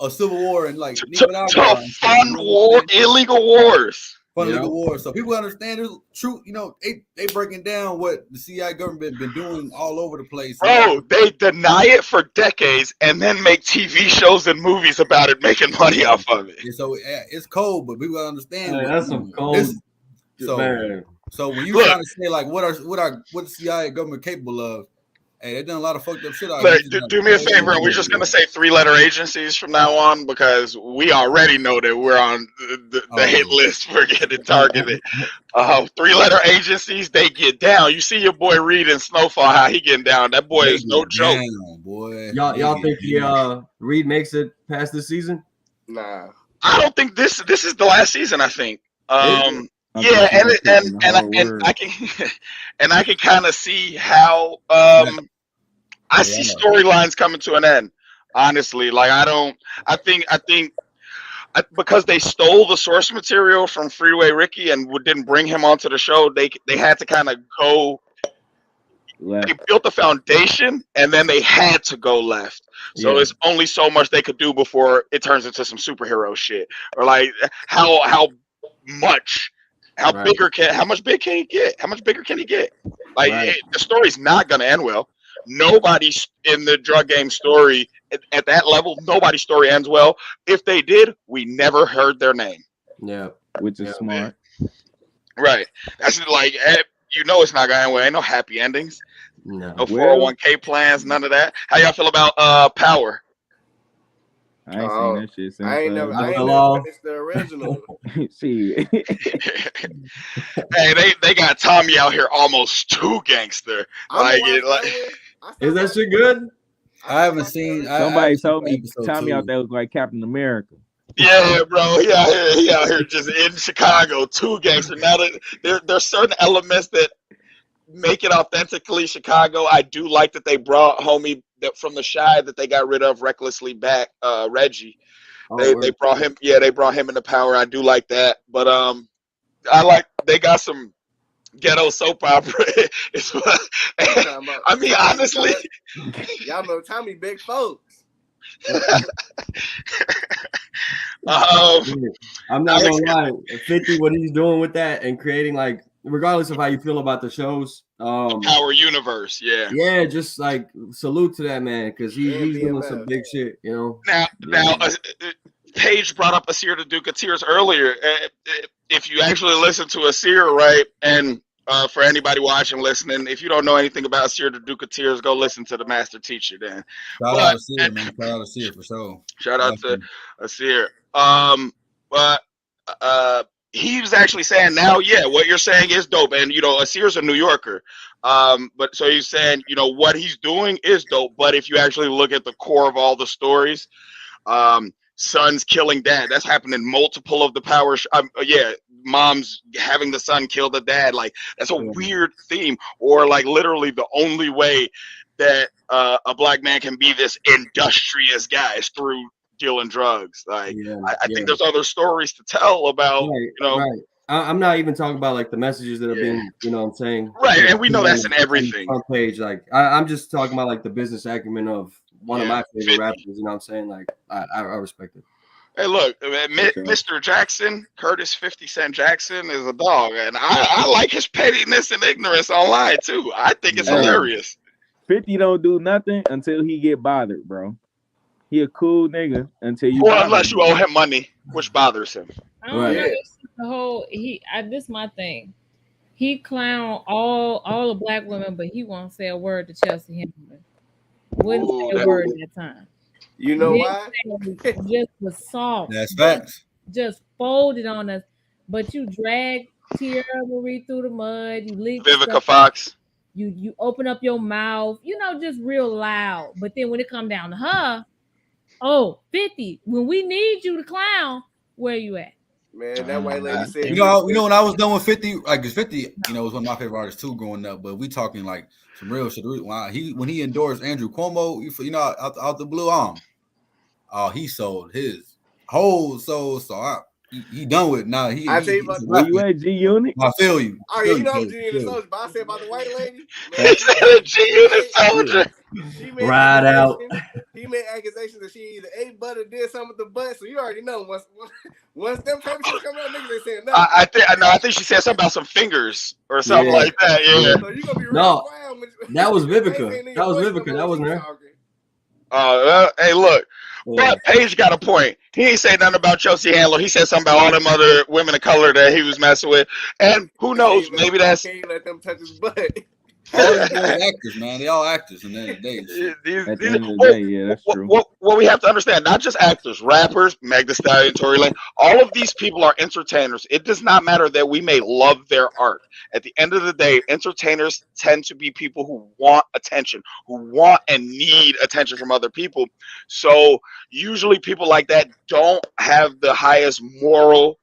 a civil war and like To Nicaragua and shit, fund you know war, what I'm saying? illegal wars. Fund Yep. illegal war. So people understand there's truth, you know, they breaking down what the CIA government been doing all over the place. Bro, they deny it for decades and then make TV shows and movies about it, making money off of it. And so it's cold, but people gotta understand. Hey, what, that's you some know, cold. this- so Man. so when you Look. trying to say like what the CIA government capable of, hey, they done a lot of fucked up shit out Look, here. do me a favor, and we're just gonna say 3-letter agencies from now on because we already know that we're on the hit list for getting targeted. 3-letter agencies, they get down. You see your boy Reed in Snowfall, how he getting down. That boy is no joke. Damn, boy. Y'all think Reed makes it past this season? Nah. I don't think this is the last season. I think. I'm Yeah, thinking and of putting the whole and word. I can and I can kind of see how I see storylines coming to an end. Honestly, like I think because they stole the source material from Freeway Ricky and didn't bring him onto the show, they had to kind of go. Left. They built the foundation and then they had to go left. So Yeah. it's only so much they could do before it turns into some superhero shit. Or like how much. How Right. how much big can he get? How much bigger can he get? Like Right. the story's not gonna end well. Nobody's in the drug game story at that level. Nobody's story ends well. If they did, we never heard their name. Yeah. Which is smart. Right. That's like you know it's not gonna end well. Ain't no happy endings. No. No Well- 401k plans. None of that. How y'all feel about Power? I ain't seen that shit since. I ain't never Hello? finished the original. See. Hey, they got Tommy out here almost too gangster. Is that shit good? I haven't seen. Somebody told me episode Tommy 2. out there was like Captain America. Yeah, bro. He out here just in Chicago, too gangster. Now that there's certain elements that make it authentically Chicago. I do like that they brought homie that from the Shy that they got rid of recklessly back, Reggie. They brought him. Yeah, they brought him into Power. I do like that. But I like they got some ghetto soap opera. I mean, honestly, y'all know Tommy big folks. I'm not gonna lie, 50 what he's doing with that and creating like regardless of how you feel about the shows, Power Universe, yeah, just like salute to that man because he's doing some big shit, you know. Now, Paige brought up Asir the Duke of Tears earlier. If you actually listen to Asir, right, and for anybody watching, listening, if you don't know anything about Asir the Duke of Tears, go listen to the Master Teacher. Then Shout out to Asir, man. Shout out to Asir for sure. Shout out to Asir. But he was actually saying now, yeah, what you're saying is dope, and you know, Asir's a New Yorker. But so he's saying, you know, what he's doing is dope. But if you actually look at the core of all the stories, sons killing dad, that's happened in multiple of the Power. Mom's having the son kill the dad, like that's a weird theme. Or like literally the only way that a black man can be this industrious guy is through dealing drugs. Like I think there's other stories to tell about, you know. Right. I'm not even talking about like the messages that have been, you know what I'm saying? Right, and we know that's in everything. Front page, like I'm just talking about like the business acumen of one of my favorite rappers, you know what I'm saying? Like I respect it. Hey, look, Mr. Jackson, Curtis 50 Cent Jackson is a dog, and I like his pettiness and ignorance online too. I think it's hilarious. 50 don't do nothing until he get bothered, bro. He a cool nigga until you. Well, unless you owe him money, which bothers him. I don't know. The whole this my thing. He clown all the black women, but he won't say a word to Chelsea Handler. Wouldn't say a word at that time. You know Big why? Sage just was soft. That's facts. Just folded on us. But you drag Tierra Marie through the mud. You leak Vivica stuff. Fox. You open up your mouth. You know, just real loud. But then when it come down to her, 50. When we need you to clown, where you at? Man, that white lady said You know when I was done with 50, like 50, was one of my favorite artists too growing up. But we talking like some real shit. When he endorsed Andrew Cuomo, out the blue arm, he sold his whole soul. So he done with it now. I tell you about where you at, G Unit? I feel you. Oh yeah, you know I'm G Unit soldier, but I said about the white lady. G Unit soldier. She made Ride out. He made accusations that she either ate butt or did something with the butt. So you already know once them papers come out, niggas ain't saying nothing. I think she said something about some fingers or something like that. Yeah. So you gonna be real No, wild that was Vivica. That was Vivica. That wasn't her. Hey, look. But Paige got a point. He ain't say nothing about Chelsea Handler. He said something about all them other women of color that he was messing with. And who knows? Maybe that's. Can't let them touch his butt. All these boys actors, man. They all actors in the end of the day. At the end of the day, yeah, that's true. What we have to understand, not just actors, rappers, Meg Thee Stallion, Tory Lane, all of these people are entertainers. It does not matter that we may love their art. At the end of the day, entertainers tend to be people who want attention, who want and need attention from other people. So usually people like that don't have the highest moral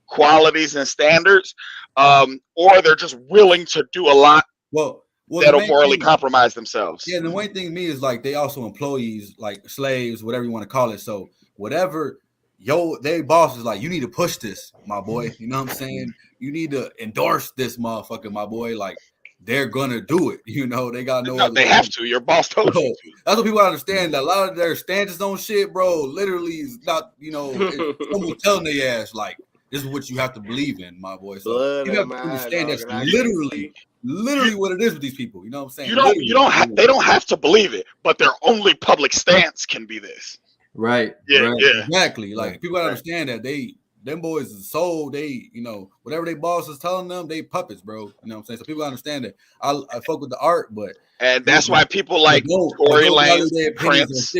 qualities and standards, or they're just willing to do a lot that'll morally compromise themselves. Yeah, the main thing to me is like they also employees, like slaves, whatever you want to call it. So whatever they boss is like, you need to push this, my boy. You know what I'm saying? You need to endorse this motherfucker, my boy. Like they're gonna do it. They got no they have to. Your boss told you to. That's what people understand. That a lot of their stances on shit, bro, literally is not, someone telling their ass like, this is what you have to believe in, my boy. So you have to understand that's literally what it is with these people. You know what I'm saying? They don't have to believe it, but their only public stance can be this. Right. Yeah. Right. Yeah. Exactly. Like people gotta understand that them boys is sold. They, whatever they boss is telling them, they puppets, bro. You know what I'm saying? So people understand that. I fuck with the art, and that's why people like Tory Lanez, Prince.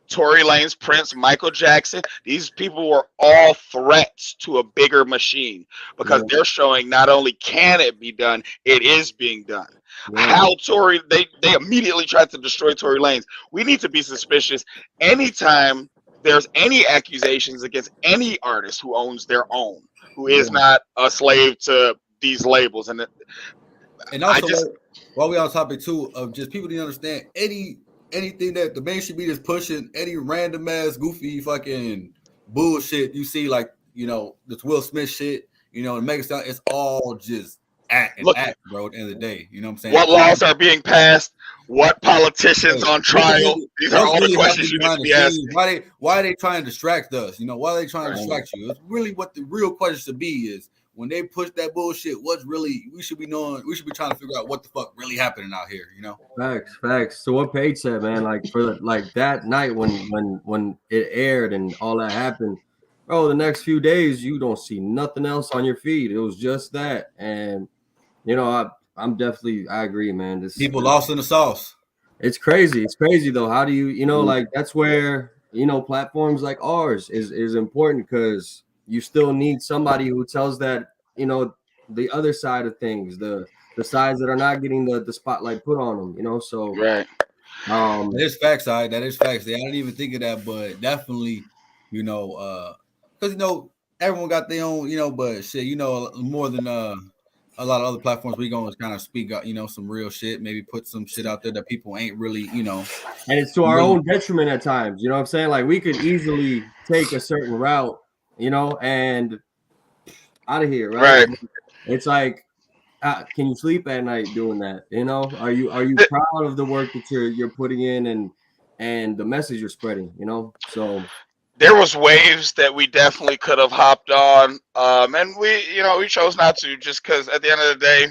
Tory Lanez, Prince, Michael Jackson, these people were all threats to a bigger machine because they're showing not only can it be done, it is being done. How Tory, they immediately tried to destroy Tory Lanez. We need to be suspicious anytime there's any accusations against any artist who owns their own, who is not a slave to these labels. And also, while we on topic too, of just people didn't understand anything that the mainstream media is pushing, any random ass goofy fucking bullshit you see, like this Will Smith shit, and Meg Thee Stallion, it's all just act, bro. At the end of the day, you know what I'm saying? What laws are being passed? What politicians on trial? These are all the questions you need to be asking. Why are they trying to distract us? Why are they trying to distract you? It's really what the real question should be is, when they push that bullshit, we should be trying to figure out what the fuck really happening out here, Facts. So what Paige said, man, like for that night when it aired and all that happened, bro, the next few days you don't see nothing else on your feed. It was just that. And I agree, man. People lost in the sauce. It's crazy. It's crazy though. How do you like that's where platforms like ours is important, because you still need somebody who tells that, the other side of things, the sides that are not getting the spotlight put on them, so right. That is facts, that is facts. I didn't even think of that, but definitely, because everyone got their own, but shit, more than a lot of other platforms, we gonna kind of speak up, some real shit, maybe put some shit out there that people ain't really, and it's to our own detriment at times. You know what I'm saying? Like we could easily take a certain route, and out of here, right? It's like, can you sleep at night doing that? Are you proud of the work that you're putting in and the message you're spreading? So there was waves that we definitely could have hopped on, and we chose not to, just because at the end of the day,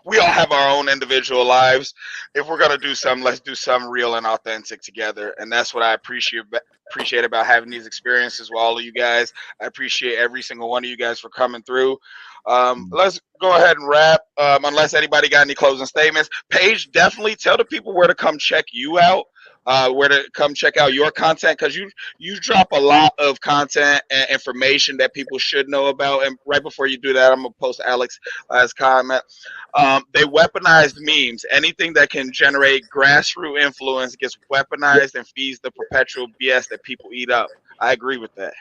we all have our own individual lives. If we're gonna do something, let's do something real and authentic together, and that's what I appreciate about having these experiences with all of you guys. I appreciate every single one of you guys for coming through. Let's go ahead and wrap, unless anybody got any closing statements. Paige, definitely tell the people where to come check you out. where to come check out your content, because you drop a lot of content and information that people should know about. And right before you do that, I'm gonna post Alex last comment. They weaponized memes. Anything that can generate grassroots influence gets weaponized and feeds the perpetual BS that people eat up. I agree with that.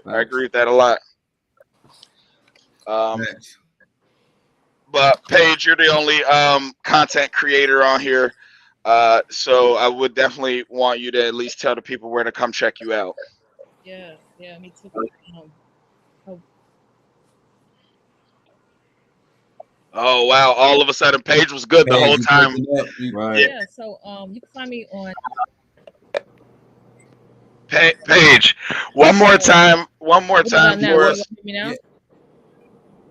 I agree with that a lot. But Paige, you're the only content creator on here. So I would definitely want you to at least tell the people where to come check you out. Yeah, me too. Oh wow! All of a sudden, Paige was good the whole time. Yeah. So you can find me on Paige. One more time. For us.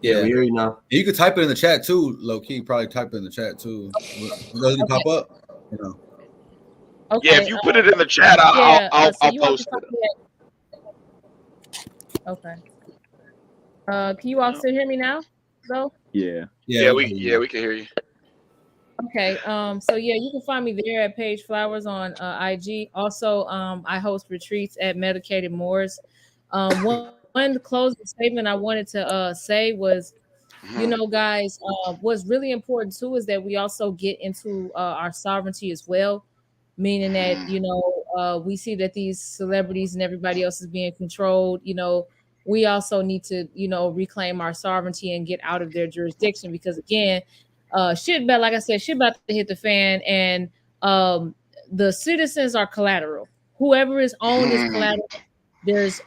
Yeah, we hear you now. You could type it in the chat too, low key. Probably type it in the chat too. Does it pop up? You know. Okay, yeah, if you put it in the chat, I'll post it. Okay. Can you all still hear me now, though? Yeah. We can hear you. Okay. So yeah, you can find me there at Paige Flowers on IG. Also, I host retreats at Medicated Moors. One closing statement I wanted to say was, you know, guys, what's really important too is that we also get into our sovereignty as well, meaning that, you know, we see that these celebrities and everybody else is being controlled. You know, we also need to, you know, reclaim our sovereignty and get out of their jurisdiction, because again, shit about to hit the fan, and the citizens are collateral. Whoever is owned is collateral. There's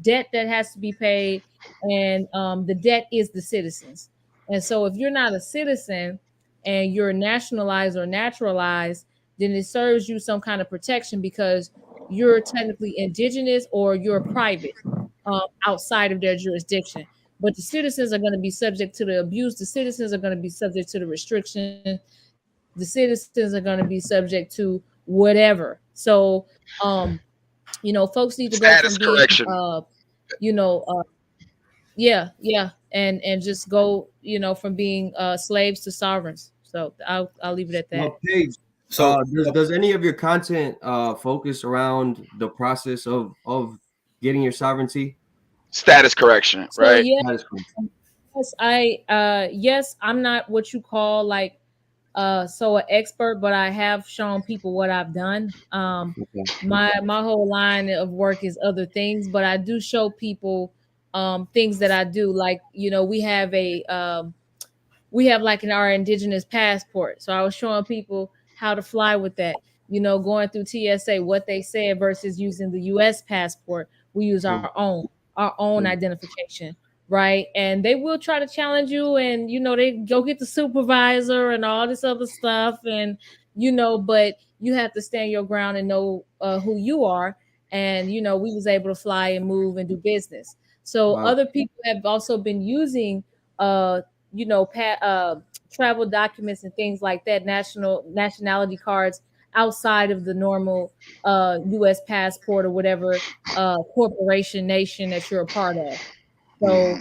debt that has to be paid, and the debt is the citizens. And so if you're not a citizen and you're nationalized or naturalized, then it serves you some kind of protection because you're technically indigenous or you're private outside of their jurisdiction. But the citizens are going to be subject to the abuse. The citizens are going to be subject to the restriction. The citizens are going to be subject to whatever. So, you know, folks need to go from being, you know, and just go, you know, from being slaves to sovereigns. So I'll leave it at that. Well, Paige, so does any of your content focus around the process of getting your sovereignty? Status correction, right? Yes, I'm not what you call like so an expert, but I have shown people what I've done. My whole line of work is other things, but I do show people things that I do. Like, you know, we have like our indigenous passport. So I was showing people how to fly with that, you know, going through TSA, what they said versus using the US passport. We use our own identification. Right. And they will try to challenge you, and, you know, they go get the supervisor and all this other stuff. And, you know, but you have to stand your ground and know who you are. And, you know, we was able to fly and move and do business. So other people have also been using, you know, travel documents and things like that, nationality cards outside of the normal US passport or whatever corporation nation that you're a part of. So,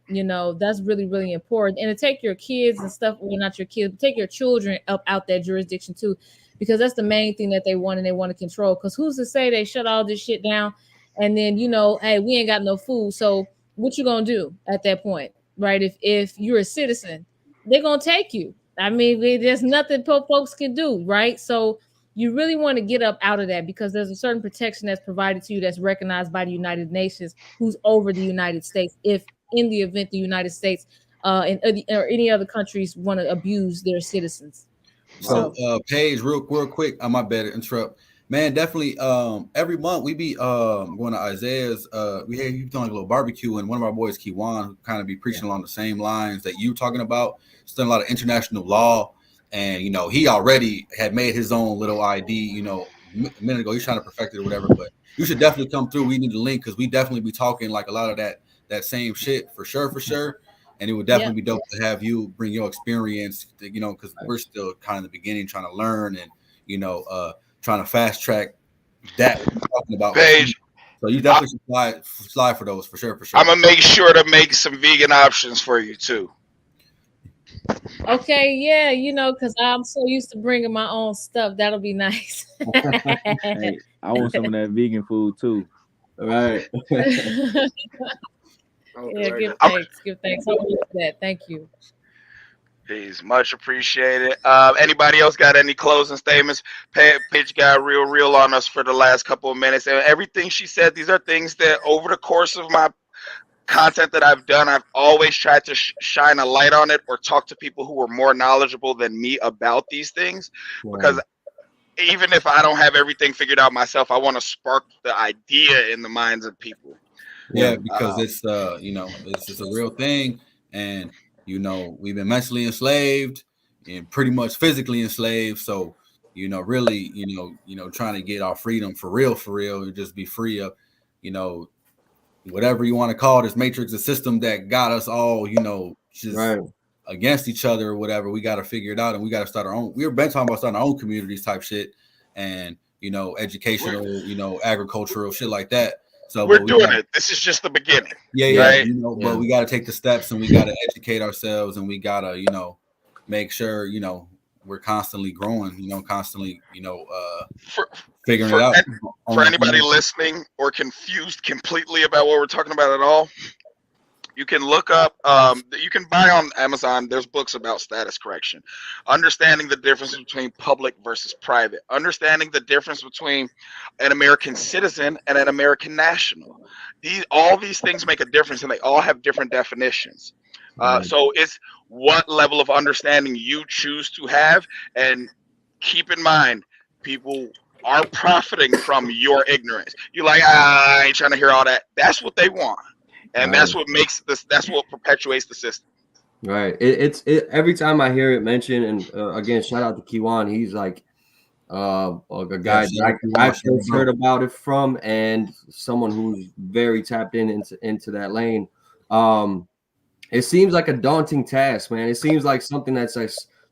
you know, that's really, really important. And to take your kids and stuff, well, not your kids, but take your children up out that jurisdiction too, because that's the main thing that they want, and they want to control. Because who's to say they shut all this shit down and then, you know, hey, we ain't got no food. So what you gonna do at that point, right? If you're a citizen, they're gonna take you. I mean, there's nothing folks can do, right? So you really want to get up out of that, because there's a certain protection that's provided to you that's recognized by the United Nations, who's over the United States, if in the event the United States or any other countries want to abuse their citizens. So Paige, real quick, I might better interrupt. Man, definitely every month we be going to Isaiah's we doing like a little barbecue, and one of our boys, Kiwan, who kind of be preaching along the same lines that you talking about, studying a lot of international law. And, you know, he already had made his own little ID, you know, a minute ago. He's trying to perfect it or whatever. But you should definitely come through. We need the link, because we definitely be talking like a lot of that same shit for sure. And it would definitely be dope to have you bring your experience, you know, because we're still kind of in the beginning trying to learn and, you know, trying to fast track that we're talking about. Paige, so you definitely should slide for those for sure. I'm going to make sure to make some vegan options for you too. Okay, yeah, because I'm so used to bringing my own stuff. That'll be nice. Hey, I want some of that vegan food too. All right. Yeah, give thanks. Give thanks. I'll do that. Thank you. He's much appreciated. Anybody else got any closing statements? Paige got real on us for the last couple of minutes, and everything she said. These are things that over the course of my content that I've done, I've always tried to shine a light on it or talk to people who are more knowledgeable than me about these things, because even if I don't have everything figured out myself, I want to spark the idea in the minds of people. Yeah, because it's it's just a real thing, and we've been mentally enslaved and pretty much physically enslaved. So really, trying to get our freedom for real, just be free of, whatever you want to call this matrix, a system that got us all, just against each other or whatever. We got to figure it out, and we got to start our own. We've been talking about starting our own communities type shit, and educational, agricultural shit like that. So we're doing it. This is just the beginning. Yeah. Right? But we got to take the steps, and we got to educate ourselves, and we got to, make sure, we're constantly growing, constantly, figuring it out. For anybody listening or confused completely about what we're talking about at all, you can look up, you can buy on Amazon, there's books about status correction, understanding the difference between public versus private, understanding the difference between an American citizen and an American national. All these things make a difference, and they all have different definitions. So it's what level of understanding you choose to have, and keep in mind, people are profiting from your ignorance. You're like, I ain't trying to hear all that. That's what they want. And that's what makes this. That's what perpetuates the system. Right. It's every time I hear it mentioned, and again, shout out to Kiwan. He's like a guy that I first heard about it from, and someone who's very tapped into that lane. It seems like a daunting task, man. It seems like something that's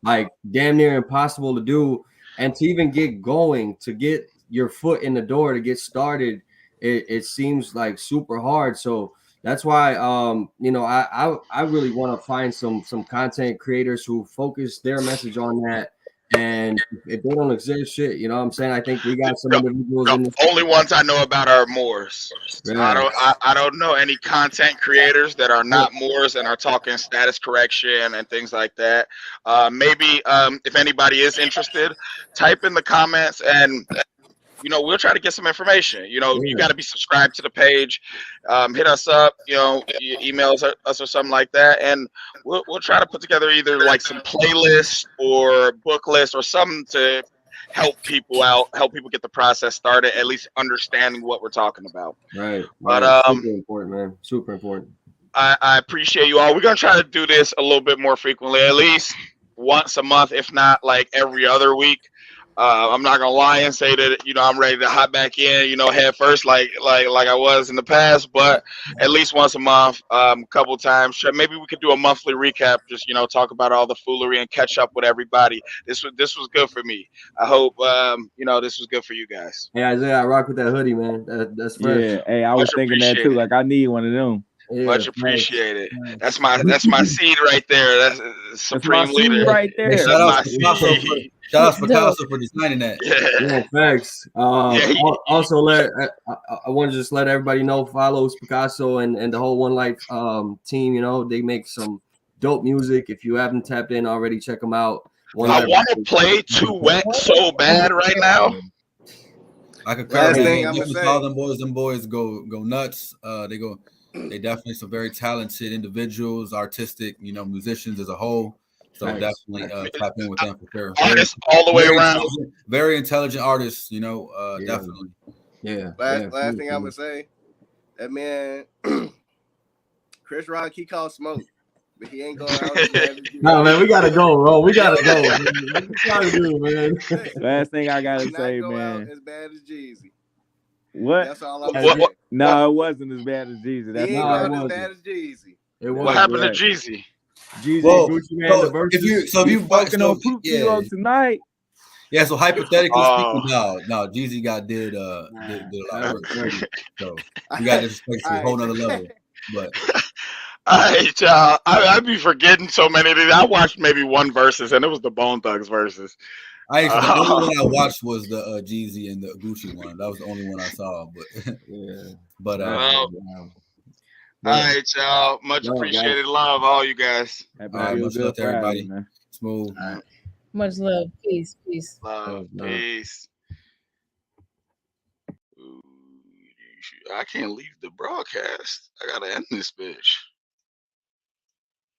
like damn near impossible to do, and to even get going, to get your foot in the door, to get started, it seems like super hard. So that's why, I really want to find some content creators who focus their message on that. And if they don't exist, shit, you know what I'm saying? I think we got some individuals in this. Only ones I know about are Moors. Yeah. I don't know any content creators that are not Moors and are talking status correction and things like that. Maybe if anybody is interested, type in the comments, and we'll try to get some information. You got to be subscribed to the page. Hit us up, email us or something like that, and we'll try to put together either like some playlists or book lists or something to help people out, help people get the process started, at least understanding what we're talking about. Right. But super important, man. Super important. I appreciate you all. We're gonna try to do this a little bit more frequently, at least once a month, if not like every other week. I'm not gonna lie and say that I'm ready to hop back in, head first like I was in the past, but at least once a month, a couple times. Maybe we could do a monthly recap, just talk about all the foolery and catch up with everybody. This was good for me. I hope this was good for you guys. Hey Isaiah, I rock with that hoodie, man. That's fresh. Yeah, hey, I was thinking that too. Like I need one of them. Yeah, much appreciated. That's my seed right there. That's supreme leader right there. Hey, shout out to Picasso for designing that. Yeah, thanks. Also, I want to just let everybody know, follow Picasso and the whole One Life team. They make some dope music. If you haven't tapped in already, check them out. I want to play Too Wet so bad right now. I could call them boys go nuts. They definitely some very talented individuals, artistic, musicians as a whole. So definitely tap in with them for sure. Artists all the way around. Very intelligent artists, definitely. Yeah. Last thing I'm gonna say, that man, Chris Rock, he called smoke, but he ain't going out. No, man, we gotta go, bro. We gotta go. What you trying to do, man? Last thing I gotta say, man. As bad as Jeezy. What? That's all I'm saying. No, it wasn't as bad as Jeezy. He ain't going as bad as Jeezy. What happened to Jeezy? Jeezy, Gucci Man, if you fucking on Poop tonight. Yeah, so hypothetically speaking, no, Jeezy did a lot of work. So we got this to a whole nother level. But All right, y'all. I be forgetting so many of these. I watched maybe one versus, and it was the Bone Thugs versus. The only one I watched was the Jeezy and the Gucci one. That was the only one I saw. But yeah, but all right, y'all. Much appreciated. Love all you guys. All right, much love to everybody. Man. Smooth. All right. Much love. Peace. Peace. Love. Peace. Ooh, I can't leave the broadcast. I gotta end this bitch.